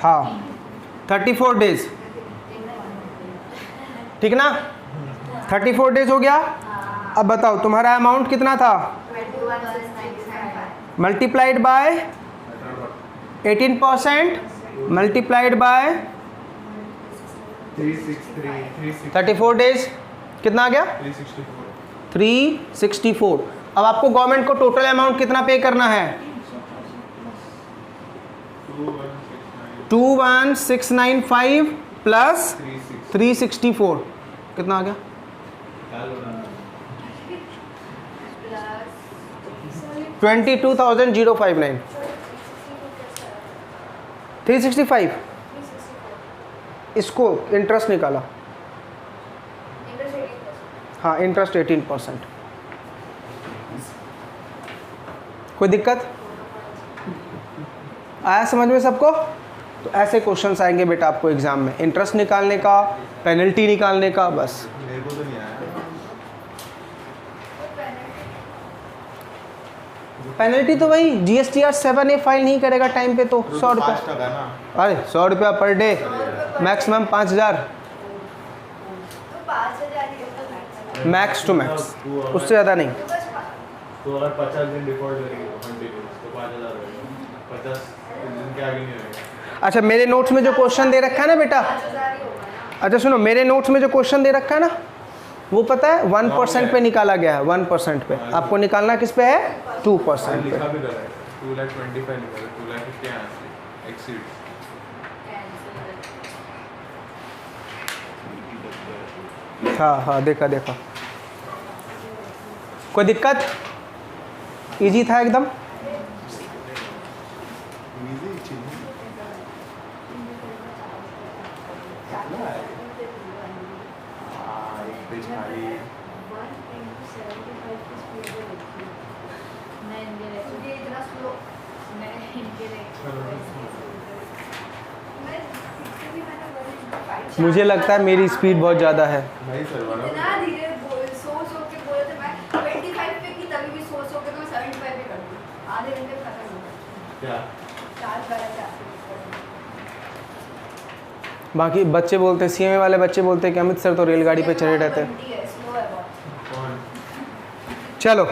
हाँ 34 डेज, ठीक ना, 34 डेज हो गया। अब बताओ तुम्हारा अमाउंट कितना था, multiplied by 18% multiplied by 34 days कितना आ गया, 364। अब आपको गवर्नमेंट को टोटल अमाउंट कितना पे करना है, 21,695 प्लस 364 कितना आ गया, 22,059। 365 इसको इंटरेस्ट निकाला, हाँ इंटरेस्ट 18%। कोई दिक्कत आया समझ में सबको। तो ऐसे क्वेश्चंस आएंगे बेटा आपको एग्जाम में, इंटरेस्ट निकालने का, पेनल्टी निकालने का, बस। मेरे को तो नहीं आया। पेनल्टी तो वही GSTR 7A फाइल नहीं करेगा टाइम पे तो 100 रुपये, अरे 100 रुपया per day, maximum 5,000, max to max, उससे ज़्यादा नहीं। तो अगर 50 दिन डिफॉल्ट करेंगे तो 50 तो 5,000 रहेगा। 50 इनके आगे नहीं होगा। अच्छा मेरे नोट्स में जो क्वेश्चन दे रखा है ना बेटा, अच्छा सुनो, मेरे नोट्स में जो क्वेश्चन दे रखा है ना, वो पता है 1% पे निकाला गया है, 1% पे। आपको निकालना किस पे है? 2% लिखा पे। भी कर रहा है 2,25,000 लिखा है, 2,50,000 यहाँ से एक्सीड। हाँ हाँ देखा देखा, कोई दिक्कत? इजी था एकदम। मुझे लगता है मेरी स्पीड बहुत ज़्यादा है। नहीं सर वाला इतना धीरे सोच के बोले थे। मैं 25 पे की, तभी भी सोच के तो मैं 75 पे कर दूँ। आधे घंटे में खत्म हो गया। क्या? चार्ज वाला था। बाकी बच्चे बोलते, सीएमए वाले बच्चे बोलते कि अमित सर तो रेलगाड़ी पे चढ़े रहते हैं। स्लो है बहुत। कौन? चलो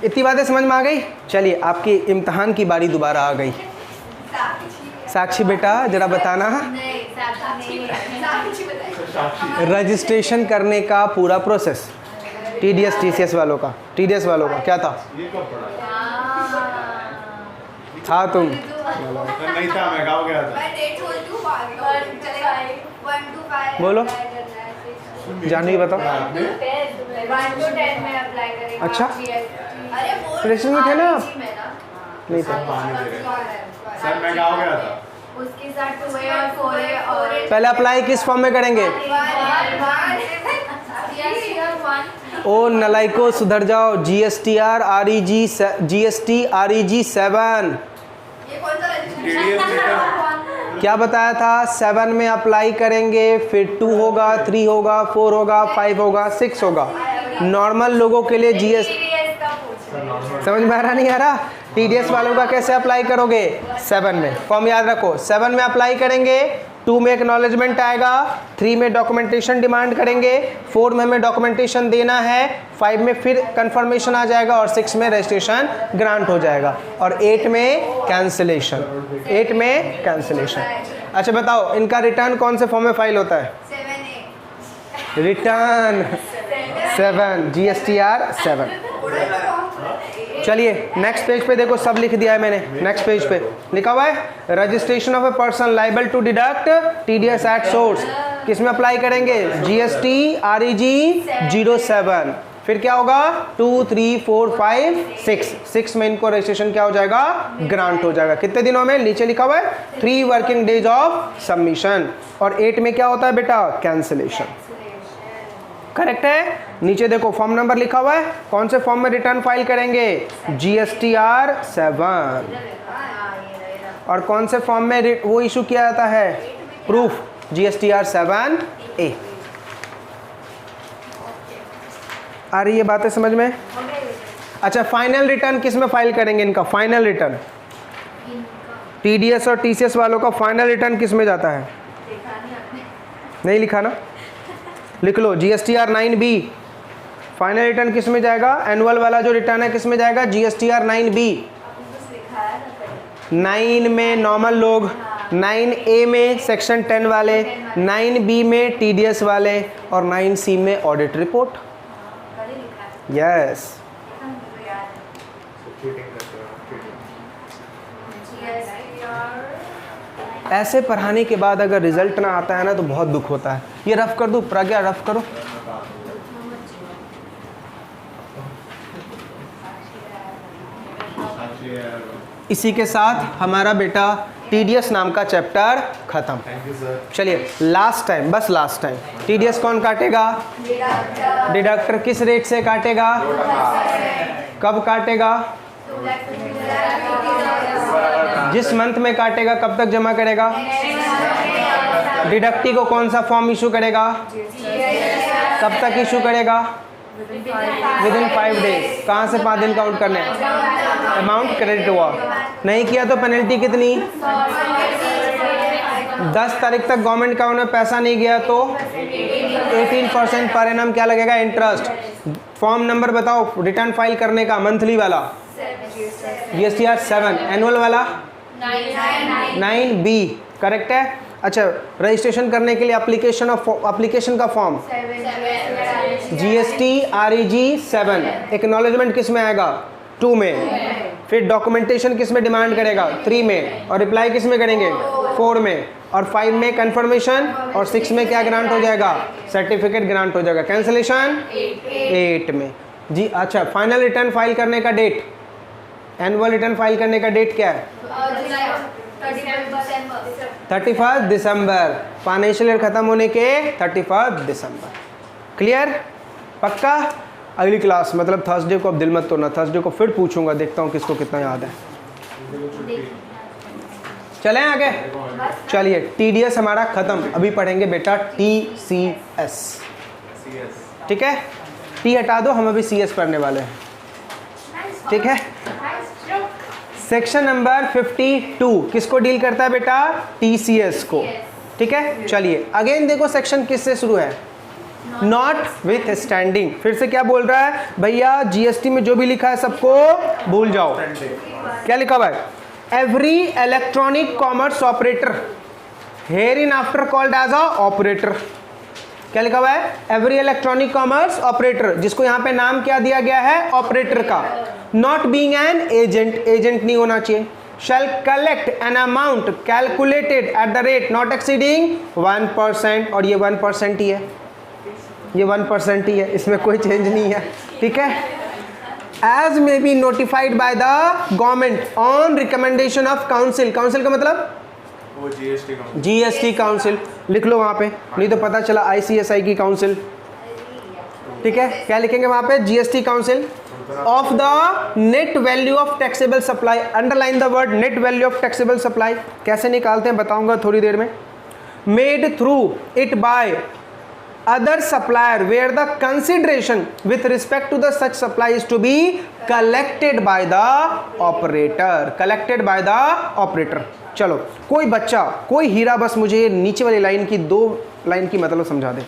इतनी बातें समझ में आ गई। चलिए आपकी इम्तहान की बारी दोबारा आ गई। साक्षी बेटा जरा बताना, नहीं, साक्षी बताइए। रजिस्ट्रेशन करने का पूरा प्रोसेस टीडीएस टीसीएस वालों का, टीडीएस वालों का क्या था? ये कब पढ़ा? था तुम नहीं था, मैं गाँव गया था। मैं डेट बोलती हूँ, आगे चलेगा। 1 to 5 बोलो। जानवी बताओ। 1 to 10 में अप्लाई करेंगे। अच्छा। अरे वो फ्रेशर में थे ना आप? में ना। नहीं था। पानी दे रहे। सर मैं गाँव गया था। उसके साथ 2 और 4 और पहले अप्लाई किस फॉर्म में करेंगे? ओ नलाइको सुधर जाओ, GSTR REG GST REG 7। ये कौन सा TDS लेटर। क्या बताया था? 7 में अप्लाई करेंगे, फिर 2 होगा, 3 होगा, 4 होगा, 5 होगा, 6 होगा। नॉर्मल लोगों के लिए GS समझ में आ रहा नहीं आ रहा? टीडीएस वालों का कैसे अप्लाई करोगे? 7 में फॉर्म याद रखो, 7 में अप्लाई करेंगे, 2 में एक्नॉलेजमेंट आएगा, 3 में डॉक्यूमेंटेशन डिमांड करेंगे, 4 में हमें डॉक्यूमेंटेशन देना है, 5 में फिर कंफर्मेशन आ जाएगा और 6 में रजिस्ट्रेशन ग्रांट हो जाएगा और 8 में कैंसिलेशन। 8 में कैंसिलेशन। अच्छा बताओ इनका रिटर्न कौन से फॉर्म में फाइल होता है? 7A। Return 7 GSTR 7। चलिए नेक्स्ट पेज पे देखो, सब लिख दिया है मैंने। नेक्स्ट पेज पे लिखा हुआ है registration of a person liable to deduct TDS at source. किस में अप्लाई करेंगे? GST REG 07। फिर क्या होगा? 2 3 4 5 6 में इनको रजिस्ट्रेशन क्या हो जाएगा? ग्रांट हो जाएगा। कितने दिनों में? नीचे लिखा हुआ है 3 वर्किंग डेज ऑफ सबमिशन। और 8 में क्या होता है बेटा? कैंसिलेशन। करेक्ट है? नीचे देखो फॉर्म नंबर लिखा हुआ है, कौन से फॉर्म में रिटर्न फाइल करेंगे? GSTR 7। और कौन से फॉर्म में वो इशू किया जाता है? Proof GSTR 7A। आ रही है बातें समझ में? अच्छा फाइनल रिटर्न किस में फाइल करेंगे? इनका फाइनल रिटर्न टीडीएस और टीसीएस वालों का फाइनल रिटर्न किस में जाता है? नहीं लिखा ना? लिख लो GSTR 9B। फाइनल रिटर्न किस में जाएगा? एनुअल वाला जो रिटर्न है किस में जाएगा? GSTR 9B। 9 में नॉर्मल लोग, 9A में सेक्शन 10 वाले, 9B में TDS वाले और 9C में ऑडिट रिपोर्ट। यस ऐसे पढ़ाने के बाद अगर रिजल्ट ना आता है ना तो बहुत दुख होता है। ये रफ कर दूं? प्रज्ञा रफ करो। इसी के साथ हमारा बेटा TDS नाम का चैप्टर खत्म। Thank you sir. चलिए लास्ट टाइम, बस लास्ट टाइम, TDS कौन काटेगा? डिडक्टर किस रेट से काटेगा? कब काटेगा? जिस मंथ में काटेगा कब तक जमा करेगा? डिडक्टी को कौन सा फॉर्म इशू करेगा? कब तक इशू करेगा? With in 5 days. कहाँ से 5 दिन काउंट करने? अमाउंट क्रेडिट हुआ, नहीं किया तो पेनल्टी कितनी? 10 तारीख तक गवर्नमेंट अकाउंट में पैसा नहीं गया तो 18% पर एनम क्या लगेगा? इंटरेस्ट। फॉर्म नंबर बताओ रिटर्न फाइल करने का, मंथली वाला GSTR 7, एनुअल वाला 9B करेक्ट है। अच्छा, रजिस्ट्रेशन करने के लिए एप्लीकेशन का फॉर्म GST REG 7, एक्नॉलेजमेंट किस में आएगा 2 में, फिर डॉक्यूमेंटेशन किस में डिमांड करेगा 3 में, और रिप्लाई किस में करेंगे 4 में, और 5 में कंफर्मेशन, और 6 में क्या ग्रांट हो जाएगा सर्टिफिकेट ग्रांट हो जाएगा, कैंसिलेशन 8 में जी। अच्छा, फाइनल रिटर्न फाइल करने का डेट, एनुअल रिटर्न फाइल करने का डेट क्या है 31 दिसंबर, फाइनेंशियल ईयर खत्म होने के 31 दिसंबर। क्लियर, पक्का। अगली क्लास मतलब थर्सडे को, अब दिल मत तोड़ना, थर्सडे को फिर पूछूंगा, देखता हूँ किसको कितना याद है। चलें आगे, चलिए TDS हमारा खत्म, अभी पढ़ेंगे बेटा TCS, ठीक है। T हटा दो, हम अभी CS पढ़ने वाले हैं, ठीक है। सेक्शन नंबर 52 किसको डील करता है बेटा TCS को, ठीक है। चलिए अगेन देखो सेक्शन किससे शुरू है, नॉट विथ स्टैंडिंग। फिर से क्या बोल रहा है भैया, GST में जो भी लिखा है सबको भूल जाओ। क्या लिखा हुआ है, every electronic commerce operator hereinafter called as a operator. क्या लिखा हुआ है, एवरी इलेक्ट्रॉनिक कॉमर्स ऑपरेटर, जिसको यहाँ पे नाम क्या दिया गया है ऑपरेटर का, not being an agent, agent नहीं होना चाहिए, shall collect an amount calculated at the rate not exceeding 1%, और ये 1% ही है, ये 1% ही है, इसमें कोई चेंज नहीं है, ठीक है। As may be notified by the government on recommendation of council, council का मतलब वो GST काउंसिल, लिख लो वहाँ पे, नहीं तो पता चला ICSI की काउंसिल, ठीक है। क्या लिखेंगे वहाँ पे, GST council of the net value of taxable supply, underline the word net value of taxable supply. कैसे निकालते हैं बताऊंगा थोड़ी देर में। Made through it by other supplier where the consideration with respect to the such supply is to be collected by the operator, collected by the operator. चलो कोई बच्चा, कोई हीरा बस मुझे नीचे वाली लाइन की 2 लाइन की मतलब समझा दे।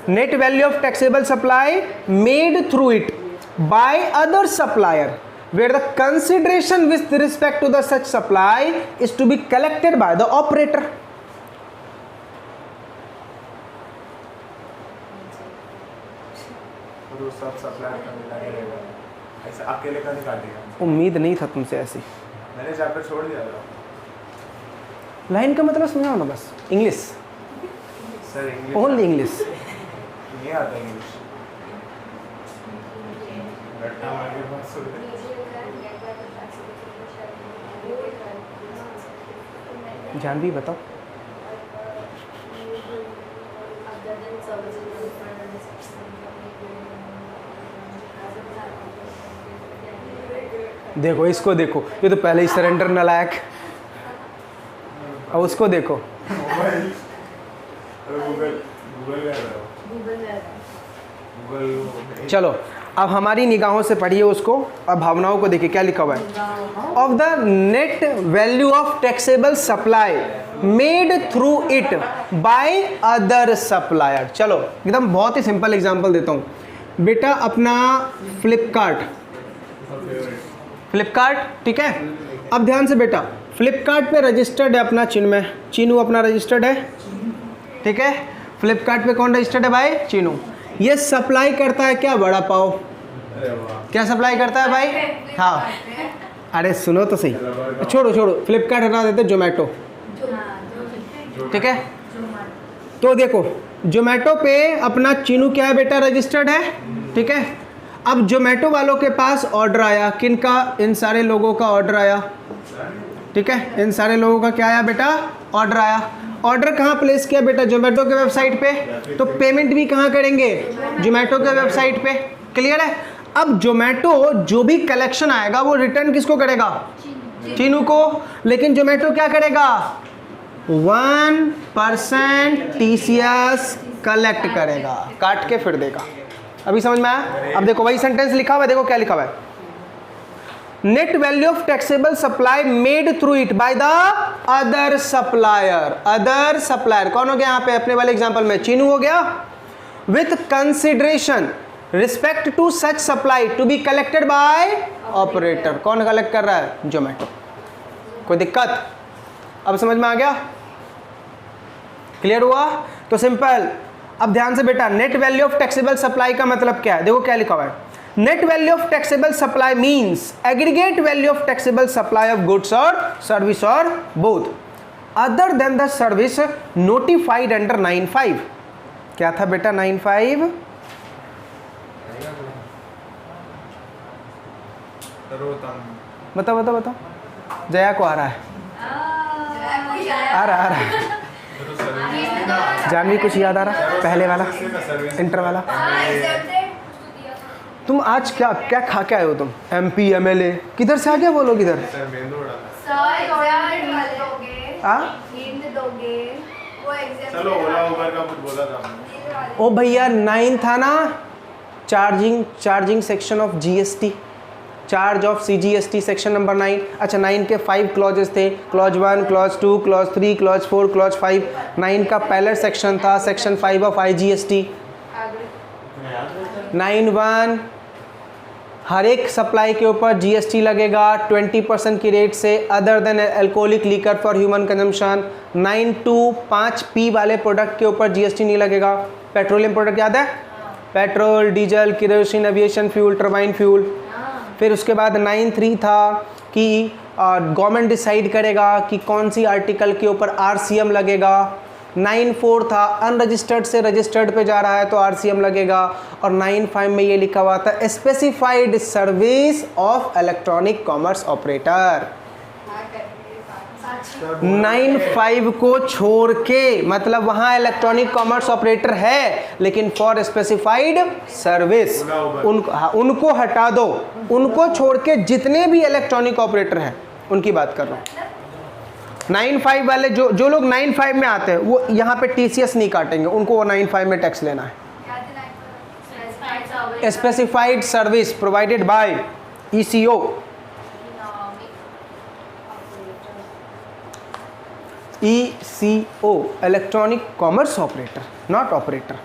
Net value of taxable supply made through it by other supplier where the consideration with respect to the such supply is to be collected by the operator। तो सब सप्लायर का मिला के रहेगा, ऐसा अकेले का नहीं काटेगा। उम्मीद नहीं था तुमसे ऐसी, मैंने चैप्टर छोड़ दिया था। लाइन का मतलब समझाओ ना बस, English, sir English only English, नहीं आता इंग्लिश, रट्टा मार के बात सुन ले। जानवी बताओ। देखो इसको देखो, ये तो पहले ही सरेंडर नालायक, और उसको देखो गूगल चलो अब हमारी निगाहों से पढ़िए उसको, अब भावनाओं को देखिए क्या लिखा हुआ है। Of the net value of taxable supply made through it by other supplier. चलो एकदम बहुत ही सिंपल एग्जांपल देता हूँ बेटा, अपना फ्लिपकार्ट, ठीक है। अब ध्यान से बेटा, फ्लिपकार्ट पे रजिस्टर्ड है अपना चिन्मय, चीनू अपना रजिस्टर्ड है, ठीक है। फ्लिपकार्ट पे कौन रजिस्टर्ड है भाई, चीनू। ये सप्लाई करता है क्या, वड़ा पाव। क्या सप्लाई करता है भाई, हाँ, अरे सुनो तो सही, छोड़ो फ्लिपकार्ट हटा देते, जोमेटो, ठीक है। तो देखो जोमेटो पे अपना चीनू क्या है बेटा, रजिस्टर्ड है, ठीक है। अब जोमेटो वालों के पास ऑर्डर आया, किनका, इन सारे लोगों का ऑर्डर आया, ठीक है। इन सारे लोगों का क्या आया बेटा, ऑर्डर आया। ऑर्डर कहाँ प्लेस किया बेटा, जोमेटो के वेबसाइट पे, तो पेमेंट भी कहाँ करेंगे, जोमेटो के वेबसाइट पे, क्लियर है। अब जोमेटो जो भी कलेक्शन आएगा वो रिटर्न किसको करेगा, चीनू को, लेकिन जोमेटो क्या करेगा, 1% TCS कलेक्ट करेगा, काट के फिर देगा। अभी समझ में आया। अब देखो वही सेंटेंस लिखा हुआ है, देखो क्या लिखा हुआ है, net value of taxable supply made through it by the other supplier. Other supplier कौन हो गया यहाँ पे, अपने वाले एग्जांपल में चीनू हो गया, with consideration respect to such supply to be collected by operator. कौन कलेक्ट कर रहा है? जोमेटो। कोई दिक्कत? अब समझ में आ गया? क्लियर हुआ? तो सिंपल। अब ध्यान से बेटा, net value of taxable supply का मतलब क्या है? देखो क्या लिखा हुआ है, net value of taxable supply means aggregate value of taxable supply of goods और सर्विस और both other than the service notified under 9(5). क्या था बेटा 9(5)? बताओ बताओ बताओ। जया को आ रहा है, आ रहा है। जानवी कुछ याद आ रहा? पहले वाला, इंटर वाला। तुम आज क्या क्या खा के आए हो तुम? MP MLA किधर से आ गया? बोलो किधर? चलो ओला उबर का कुछ बोला था। ओ भैया 9 था ना, charging section of GST, charge of CGST section number 9। अच्छा 9 के 5 क्लॉजेस थे, clause 1, clause 2, clause 3, clause 4, clause 5। 9 का पहला सेक्शन था सेक्शन 5 ऑफ IGST। 9(1) हर एक सप्लाई के ऊपर GST लगेगा 20% की रेट से other than alcoholic liquor for human consumption. 9(2) 5P वाले प्रोडक्ट के ऊपर GST नहीं लगेगा। पेट्रोलियम प्रोडक्ट याद है? Petrol, diesel, kerosene, aviation fuel, turbine fuel. फिर उसके बाद 9(3) था कि गवर्नमेंट डिसाइड करेगा कि कौन सी आर्टिकल के ऊपर RCM लगेगा। 9(4) था अनरजिस्टर्ड से रजिस्टर्ड पे जा रहा है तो RCM लगेगा। और 9(5) में ये लिखा हुआ था specified service of electronic commerce operator. 9(5) को छोड़ के, मतलब वहाँ इलेक्ट्रॉनिक कॉमर्स ऑपरेटर है लेकिन फॉर स्पेसिफाइड सर्विस उनको हटा दो। उनको छोड़ के जितने भी इलेक्ट्रॉनिक ऑपरेटर हैं उनकी बात कर रहा हूँ। 9(5) वाले जो लोग 9(5) में आते हैं वो यहाँ पे TCS नहीं काटेंगे, उनको वो 9(5) में टैक्स लेना है। Specified service provided by ECO। ECO electronic commerce operator, not operator.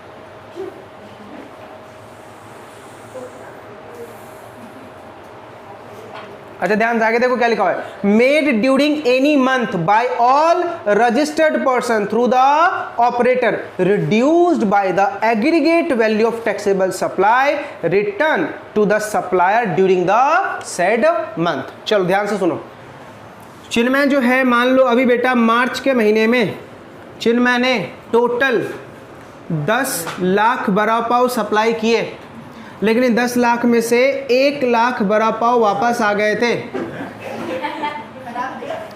अच्छा ध्यान से आगे देखो क्या लिखा हुआ है, made during any month by all registered person through the operator reduced by the aggregate value of taxable supply return to the supplier during the said month. चलो ध्यान से सुनो, चिन्मय जो है, मान लो अभी बेटा मार्च के महीने में चिन्मय ने टोटल 10 लाख बड़ा पाव सप्लाई किए, लेकिन इन 10 लाख में से 1 लाख बड़ा पाव वापस आ गए थे।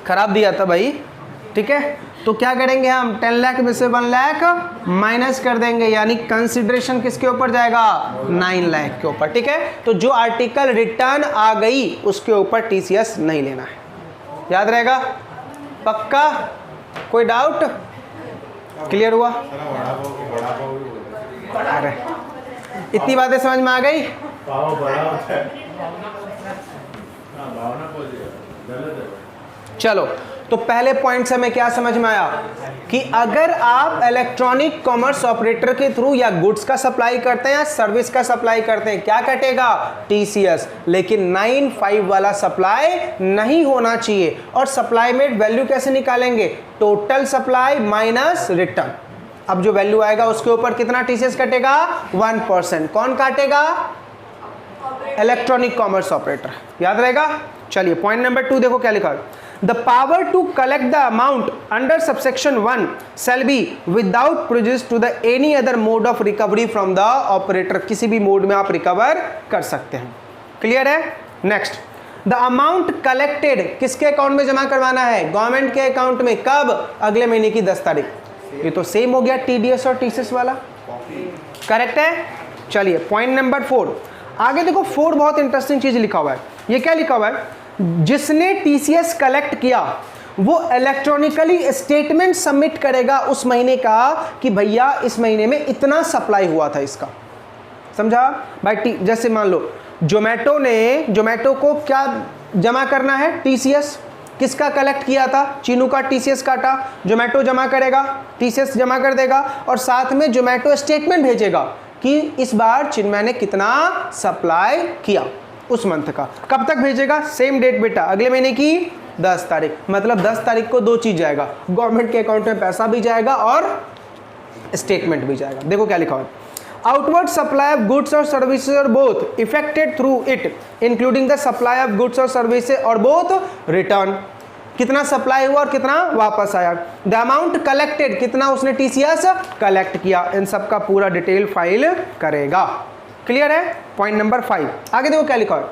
खराब दिया था भाई, ठीक है। तो क्या करेंगे हम, 10 लाख में से 1 लाख माइनस कर देंगे, यानी कंसिडरेशन किसके ऊपर जाएगा, 9 लाख के ऊपर, ठीक है। तो जो आर्टिकल रिटर्न आ गई उसके ऊपर TCS नहीं लेना है, याद रहेगा? पक्का? कोई डाउट? क्लियर हुआ? अरे इतनी बातें समझ में आ गई? पाव बड़ा होता है। भावना बोल दिया, गलत है। चलो तो पहले पॉइंट से हमें क्या समझ में आया कि अगर आप इलेक्ट्रॉनिक कॉमर्स ऑपरेटर के थ्रू या गुड्स का सप्लाई करते हैं या सर्विस का सप्लाई करते हैं, क्या कटेगा, TCS। लेकिन 9(5) वाला सप्लाई नहीं होना चाहिए। और सप्लाई में वैल्यू कैसे निकालेंगे, टोटल सप्लाई माइनस रिटर्न। अब जो वैल्यू आएगा उसके ऊपर कितना TCS कटेगा, 1%। कौन काटेगा, इलेक्ट्रॉनिक कॉमर्स ऑपरेटर, याद रहेगा। चलिए पॉइंट नंबर 2 देखो क्या लिखा है, the power to collect the amount under subsection 1 shall be without prejudice to the any other mode of recovery from the operator. किसी भी मोड में आप रिकवर कर सकते हैं, क्लियर है। नेक्स्ट, द अमाउंट कलेक्टेड किसके अकाउंट में जमा करवाना है, गवर्नमेंट के अकाउंट में। कब, अगले महीने की 10 तारीख। ये तो सेम हो गया TDS और TCS वाला, करेक्ट है। चलिए पॉइंट नंबर 4 आगे देखो। 4 बहुत इंटरेस्टिंग चीज लिखा हुआ है। ये क्या लिखा हुआ है, जिसने TCS कलेक्ट किया वो इलेक्ट्रॉनिकली स्टेटमेंट सबमिट करेगा उस महीने का कि भैया इस महीने में इतना सप्लाई हुआ था इसका, समझा भाई। जैसे मान लो जोमेटो को क्या जमा करना है, TCS। किसका कलेक्ट किया था, चीनू का TCS काटा, जोमेटो जमा करेगा, TCS जमा कर देगा। और साथ में जोमेटो स्टेटमेंट भेजेगा कि इस बार चिन्मय ने कितना सप्लाई किया उस मंथ का। कब तक भेजेगा? सेम डेट बेटा, अगले महीने की 10 तारीख। मतलब 10 तारीख को 2 चीज जाएगा, गवर्नमेंट के अकाउंट में पैसा भी जाएगा और स्टेटमेंट भी जाएगा। देखो क्या लिखा हुआ है, आउटवर्ड सप्लाई ऑफ गुड्स और सर्विसेज और both affected through it including the supply of goods और सर्विसेज और बोथ रिटर्न। कितना सप्लाई हुआ और कितना वापस आया। द अमाउंट कलेक्टेड, कितना उसने टीसीएस कलेक्ट किया, इन सब का पूरा डिटेल फाइल करेगा। क्लियर है? Point number 5। आगे देखो क्या लिखा है,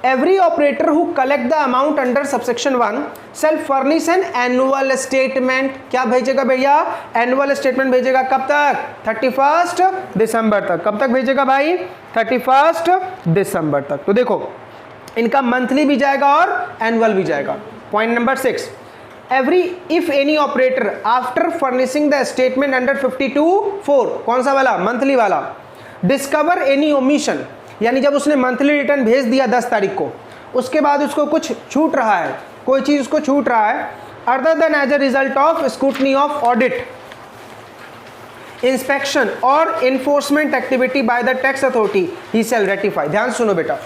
every operator who collect the amount under subsection 1 shall furnish an annual statement। क्या भेजेगा भैया? एनुअल स्टेटमेंट भेजेगा। कब तक? 31 दिसंबर तक। कब तक भेजेगा भाई? 31 दिसंबर तक। तो देखो इनका मंथली भी जाएगा और एनुअल भी जाएगा। Point number 6, every if any operator after furnishing the statement under 52(4), कौन सा वाला? मंथली वाला, डिस्कवर एनी ओमिशन, यानी जब उसने मंथली रिटर्न भेज दिया 10 तारीख को, उसके बाद उसको कुछ छूट रहा है, कोई चीज उसको छूट रहा है, other than as a result of scrutiny of audit, inspection और enforcement activity by the tax authority, he shall rectify. ध्यान सुनो बेटा,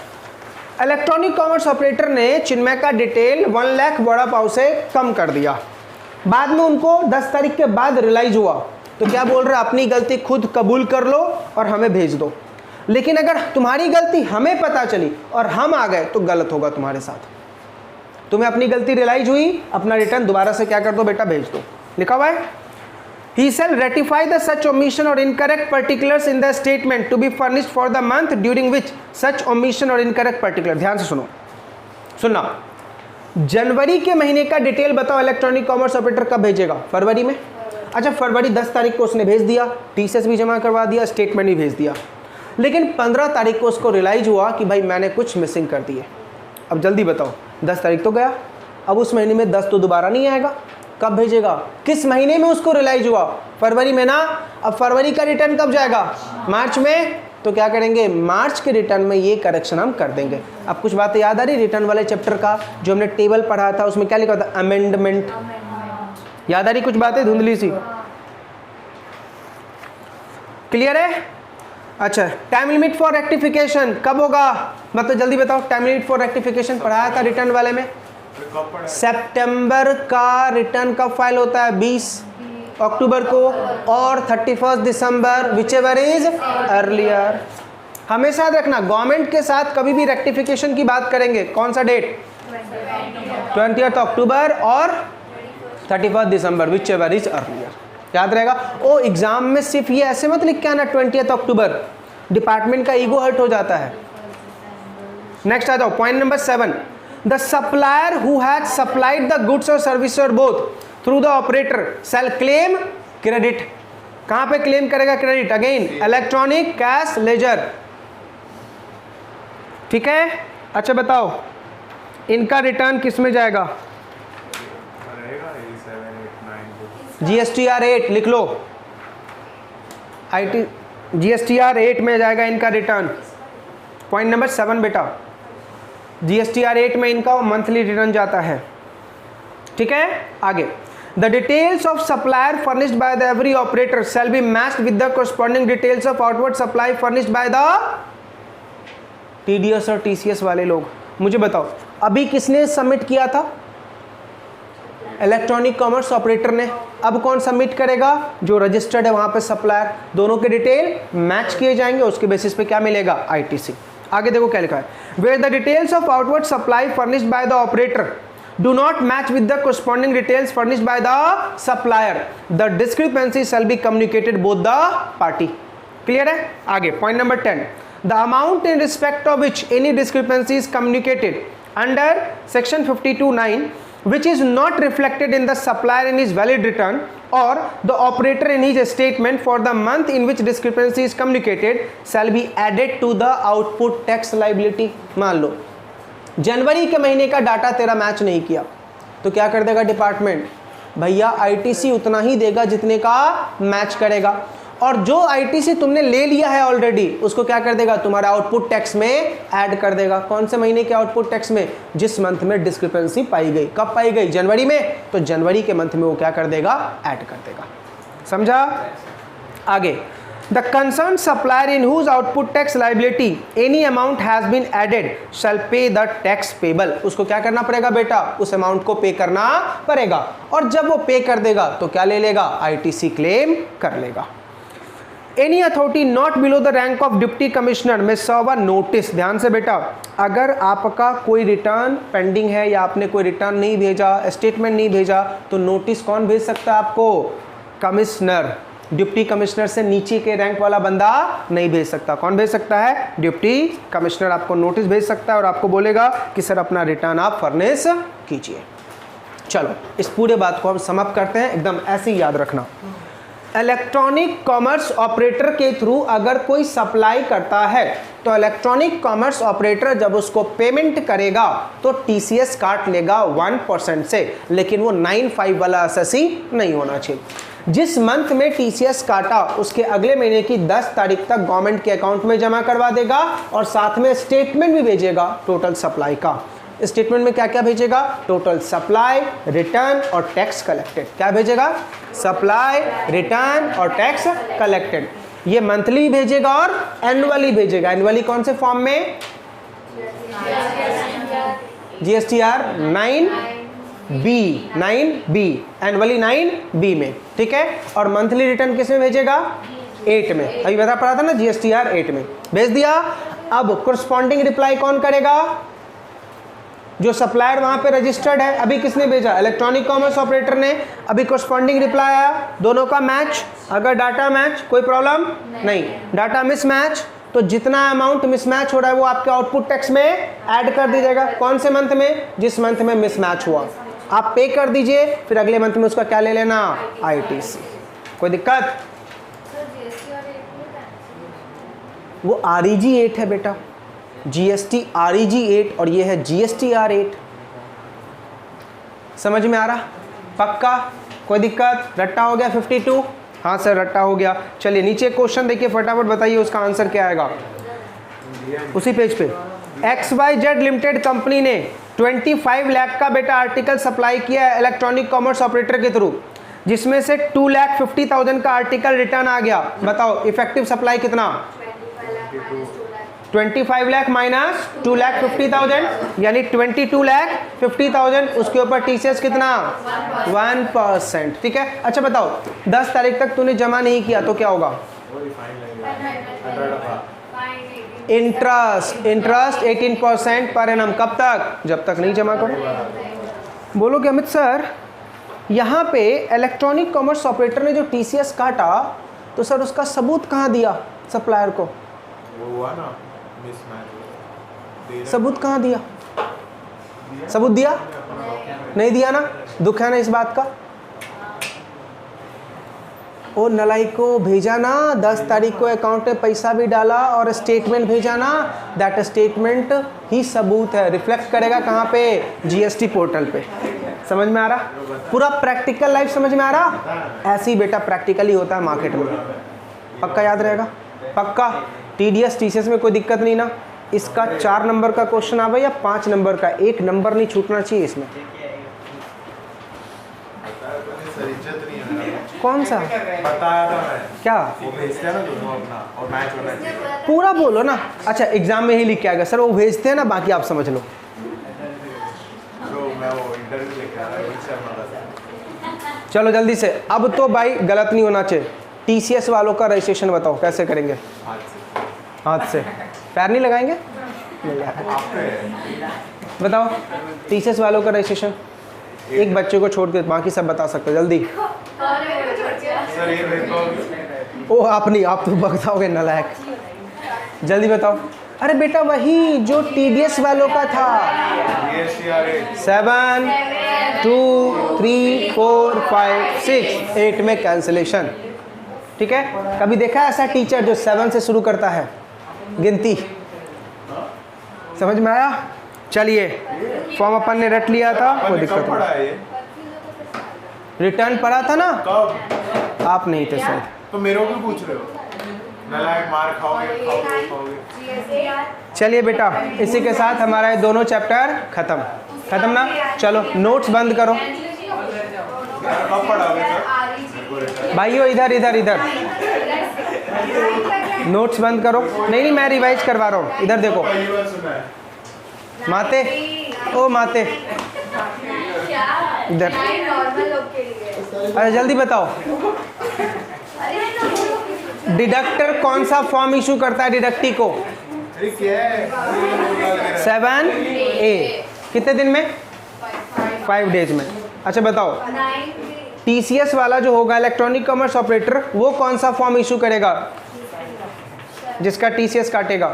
इलेक्ट्रॉनिक कॉमर्स ऑपरेटर ने चिन्मय का डिटेल 1 लाख वड़ा पाव से कम कर दिया। बाद में उनको 10 तारीख के बाद रियलाइज हुआ, तो क्या बोल रहे, अपनी गलती खुद कबूल कर लो और हमें भेज दो। लेकिन अगर तुम्हारी गलती हमें पता चली और हम आ गए तो गलत होगा तुम्हारे साथ। तुम्हें अपनी गलती रियलाइज हुई, अपना रिटर्न दोबारा से क्या कर दो बेटा, भेज दो। लिखा हुआ है, he shall ratify the such omission or incorrect particulars in the statement to be furnished for the month during which such omission or incorrect particular। ध्यान से सुनो, सुनना, जनवरी के महीने का डिटेल बताओ इलेक्ट्रॉनिक कॉमर्स ऑपरेटर कब भेजेगा? फरवरी में। अच्छा, फरवरी 10 तारीख को उसने भेज दिया, टीसीएस भी जमा करवा दिया, स्टेटमेंट भी भेज दिया, लेकिन 15 तारीख को उसको रियलाइज हुआ कि भाई मैंने कुछ मिसिंग कर दी है। अब जल्दी बताओ, 10 तारीख तो गया, अब उस महीने में 10 तो दोबारा नहीं आएगा, कब भेजेगा? किस महीने में उसको रियलाइज हुआ? फरवरी में ना। अब फरवरी का रिटर्न कब जाएगा? मार्च में। तो क्या करेंगे, मार्च के रिटर्न में ये करेक्शन हम कर देंगे। अब कुछ बातें याद आ रही रिटर्न वाले चैप्टर का, जो हमने टेबल पढ़ा था, उसमें क्या लिखा था? अमेंडमेंट। याद आ रही कुछ बातें धुंधली सी? क्लियर है? अच्छा, टाइम लिमिट फॉर रेक्टिफिकेशन कब होगा? मतलब जल्दी बताओ, टाइम लिमिट फॉर रेक्टिफिकेशन पढ़ाया था रिटर्न वाले में। सितंबर का रिटर्न कब फाइल होता है? 20 अक्टूबर को, और 31 दिसंबर, विच एवर इज अर्लियर। हमेशा याद रखना, गवर्नमेंट के साथ कभी भी रेक्टिफिकेशन की बात करेंगे, कौन सा डेट? 20 अक्टूबर और 31 दिसंबर, विच एवर इज अर्लियर। याद रहेगा। ओ एग्जाम में सिर्फ ये ऐसे मत लिख के आना 20 अक्टूबर, डिपार्टमेंट का ईगो हर्ट हो जाता है। नेक्स्ट आ जाओ, point number 7, the supplier who had supplied the goods or services or both through the operator shall claim credit। कहां पे क्लेम करेगा credit? Again electronic cash laser. ठीक है? अच्छा बताओ, इनका रिटर्न किस में जाएगा? GSTR 8 लिख लो, IT GSTR 8 में जाएगा इनका रिटर्न। पॉइंट नंबर 7 बेटा, GSTR 8 में इनका मंथली रिटर्न जाता है। ठीक है? आगे, the details of supplier furnished by the every operator shall be matched with the corresponding details of outward supply furnished by the TDS और TCS वाले लोग। मुझे बताओ, अभी किसने सबमिट किया था? इलेक्ट्रॉनिक कॉमर्स ऑपरेटर ने। अब कौन सबमिट करेगा? जो रजिस्टर्ड है वहां पे सप्लायर। दोनों के डिटेल मैच किए जाएंगे, उसके बेसिस पे क्या मिलेगा? ITC। आगे देखो क्या लिखा है, where the details of outward supply furnished by the operator do not match with the corresponding details furnished by the supplier, the discrepancy shall be communicated both the party। Clear है? आगे point number 10, the amount in respect of which any discrepancy is communicated under section 52(9) which is not reflected in the supplier in his valid return or the operator in his statement for the month in which discrepancy is communicated shall be added to the output tax liability। मान लो जनवरी के महीने का डाटा तेरा मैच नहीं किया, तो क्या कर देगा डिपार्टमेंट? भैया ITC उतना ही देगा जितने का मैच करेगा, और जो ITC तुमने ले लिया है ऑलरेडी उसको क्या कर देगा? तुम्हारा आउटपुट टैक्स में ऐड कर देगा। कौन से महीने के आउटपुट टैक्स में? जिस मंथ में डिस्क्रिपेंसी पाई गई। कब पाई गई? जनवरी में, तो जनवरी के मंथ में वो क्या कर देगा? ऐड कर देगा। समझा? आगे, The concerned supplier in whose output tax liability any amount has been added shall pay the tax payable. उसको क्या करना पड़ेगा बेटा, उस अमाउंट को पे करना पड़ेगा, और जब वो पे कर देगा तो क्या ले लेगा, ITC क्लेम कर लेगा. Any authority not below the rank of deputy commissioner में सर्व अ नोटिस. ध्यान से बेटा, अगर आपका कोई रिटर्न पेंडिंग है या आपने कोई रिटर्न नहीं भेजा, स्टेटमेंट नहीं भेजा, तो नोटिस कौन भेज सकता है आपको, कमिश्नर. डिप्टी कमिश्नर से नीचे के रैंक वाला बंदा नहीं भेज सकता. कौन भेज सकता है, डिप्टी कमिश्नर आपको नोटिस भेज सकता है और आपको बोलेगा कि सर अपना रिटर्न आप फर्नेस कीजिए. चलो इस पूरे बात को हम समाप्त करते हैं, एकदम ऐसे ही याद रखना. इलेक्ट्रॉनिक कॉमर्स ऑपरेटर के थ्रू अगर कोई सप्लाई करता है तो इलेक्ट्रॉनिक कॉमर्स ऑपरेटर जब उसको पेमेंट करेगा तो TCS काट लेगा 1% से, लेकिन वो 95 वाला एसएससी नहीं होना चाहिए. जिस मंथ में TCS काटा उसके अगले महीने की 10 तारीख तक गवर्नमेंट के अकाउंट में जमा करवा देगा और साथ में स्टेटमेंट भी भेजेगा टोटल सप्लाई का. स्टेटमेंट में क्या क्या भेजेगा, टोटल सप्लाई, रिटर्न और टैक्स कलेक्टेड. क्या भेजेगा, सप्लाई, रिटर्न और टैक्स कलेक्टेड. ये मंथली भेजेगा और एनुअली भेजेगा. एनुअली कौन से फॉर्म में, GSTR 9B, एनुअली 9B में, ठीक है. और मंथली रिटर्न किस में भेजेगा, 8 में. अभी बता पड़ा था ना, GSTR 8 में भेज दिया. अब कोरस्पॉन्डिंग रिप्लाई कौन करेगा, जो सप्लायर वहां पे रजिस्टर्ड है. अभी किसने भेजा, इलेक्ट्रॉनिक कॉमर्स ऑपरेटर ने. अभी कोरस्पॉन्डिंग रिप्लाई आया, दोनों का मैच. अगर डाटा मैच कोई प्रॉब्लम नहीं, डाटा मिसमैच तो जितना अमाउंट मिसमैच हो रहा है वो आपके आउटपुट टैक्स में ऐड कर दीजिएगा. कौन से मंथ में, जिस मंथ में मिसमैच हुआ आप पे कर दीजिए, फिर अगले मंथ में उसका क्या ले लेना, ITC. कोई दिक्कत, वो REG 8 है बेटा, GST REG 8 और ये है GSTR 8. समझ में आ रहा, पक्का, कोई दिक्कत. रट्टा हो गया 52, हाँ सर रट्टा हो गया. चलिए नीचे क्वेश्चन देखिए, फटाफट बताइए उसका आंसर क्या आएगा. उसी पेज पे XYZ लिमिटेड कंपनी ने 25 लाख का बेटा आर्टिकल सप्लाई किया है इलेक्ट्रॉनिक कॉमर्स ऑपरेटर के थ्रू, जिसमें से 2,50,000 का आर्टिकल रिटर्न आ गया. बताओ इफेक्टिव सप्लाई कितना, 25 लाख माइनस 2,50,000 यानी 22,50,000. उसके ऊपर TCS कितना, 1%. ठीक है. अच्छा बताओ 10 तारीख तक तूने जमा नहीं किया तो क्या होगा, इंटरेस्ट 18% पर एनम. कब तक, जब तक नहीं जमा करो. बोलोगे अमित सर यहाँ पे इलेक्ट्रॉनिक कॉमर्स ऑपरेटर ने जो TCS काटा तो सर उसका सबूत कहाँ दिया सप्लायर को, वो हुआ ना मिसमैच, सबूत कहाँ दिया, सबूत दिया नहीं दिया ना. दुख है ना इस बात का. ओ नलाई को भेजा ना 10 तारीख को अकाउंट में पैसा भी डाला और स्टेटमेंट भेजा ना, दैट स्टेटमेंट ही सबूत है. रिफ्लेक्ट करेगा कहाँ पे, GST पोर्टल पे. समझ में आ रहा, पूरा प्रैक्टिकल लाइफ समझ में आ रहा. ऐसे ही बेटा प्रैक्टिकली होता है मार्केट में. पक्का याद रहेगा, पक्का. TDS TCS में कोई दिक्कत नहीं ना. इसका 4 नंबर का क्वेश्चन आवे या 5 नंबर का, 1 नंबर नहीं छूटना चाहिए इसमें. कौन सा बताया था मैं, क्या, वो भेजते हैं ना दोनों अपना और मैच होना चाहिए. पूरा बोलो ना. अच्छा एग्जाम में ही लिख के आएगा सर वो भेजते हैं ना, बाकी आप समझ लो. तो मैं वो इंटरव्यू लेके आ रहा हूँ शर्मा का. चलो जल्दी से. अब तो भाई गलत नहीं होना चाहिए. TCS वालों का रजिस्ट्रेशन बताओ कैसे करेंगे, हाथ से, पैर नहीं लगाएंगे. बताओ TCS वालों का रजिस्ट्रेशन, एक बच्चे को छोड़ के बाकी सब बता सकते हो. जल्दी. सर ये भेज दो. ओ आप नहीं, आप तो बताओगे नालायक. जल्दी बताओ. अरे बेटा वही जो TDS वालों का था, 7 2 3 4 5 6 8 में कैंसिलेशन. ठीक है. कभी देखा है ऐसा टीचर जो 7 से शुरू करता है गिनती, समझ में आया. चलिए फॉर्म अपन ने रट लिया था, कोई दिक्कत पड़ा नहीं. है ये, रिटर्न पड़ा था ना, कब, आप नहीं थे शायद. तो मेरे को क्यों पूछ रहे हो, नालायक मार खाओगे. चलिए बेटा इसी के साथ हमारा ये दोनों चैप्टर खत्म ना. चलो नोट्स बंद करो कब पढ़ाओगे सर भाइयों. इधर इधर इधर नोट्स बंद करो। नहीं मैं रिवाइज करवा रहा हूँ, इधर देखो। पहली बार सुना है। माते, ओ माते, इधर। नॉर्मल लोग के लिए। अरे जल्दी बताओ, अरे डिडक्टर कौन सा फॉर्म इशू करता है डिडक्टी को? अरे क्या है? 7A। कितने दिन में? 5 डेज में। अच्छा बताओ, TCS वाला जो होगा इलेक्ट्रॉनिक कॉमर्स ऑपरेटर, वो कौन सा फॉर्म इशू करेगा जिसका TCS काटेगा?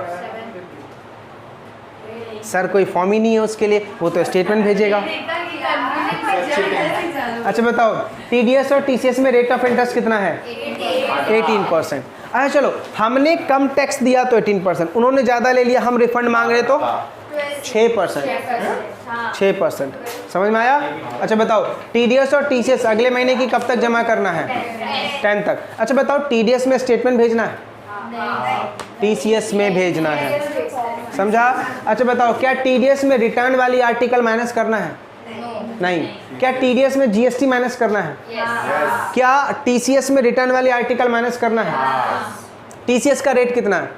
सर कोई फॉर्म ही नहीं है उसके लिए, वो तो स्टेटमेंट भेजेगा। अच्छा बताओ, TDS और TCS में रेट ऑफ इंटरेस्ट कितना है? 18%। अच्छा चलो, हमने कम टैक्स दिया तो 18%, उन्होंने ज़्यादा ले लिया, हम रिफंड मांग रहे तो 6%। 6%। समझ में आया? अच्छा बताओ, TDS और TCS अगले महीने की कब तक जमा करना है? 10 तक। अच्छा बताओ, TDS में स्टेटमेंट भेजना है, TCS में भेजना है, समझा? अच्छा बताओ, क्या TDS में रिटर्न वाली आर्टिकल माइनस करना है? नहीं। क्या TDS में GST माइनस करना है? क्या TCS में रिटर्न वाली आर्टिकल माइनस करना है? TCS का रेट कितना है?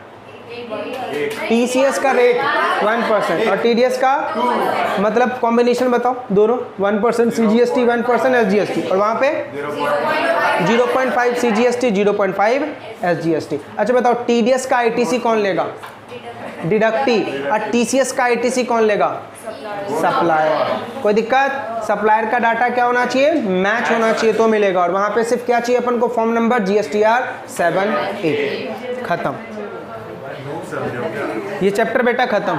TCS का रेट 1% और TDS का मतलब कॉम्बिनेशन बताओ दोनों, 1% CGST 1% SGST, और वहाँ पे 0.5 CGST 0.5 SGST। अच्छा बताओ, TDS का ITC कौन लेगा? डिडक्टी। और TCS का ITC कौन लेगा? सप्लायर। कोई दिक्कत? सप्लायर का डाटा क्या होना चाहिए? मैच होना चाहिए तो मिलेगा, और वहाँ पे सिर्फ क्या चाहिए अपन को? Form number GSTR 7A। खत्म, ये चैप्टर बेटा खत्म।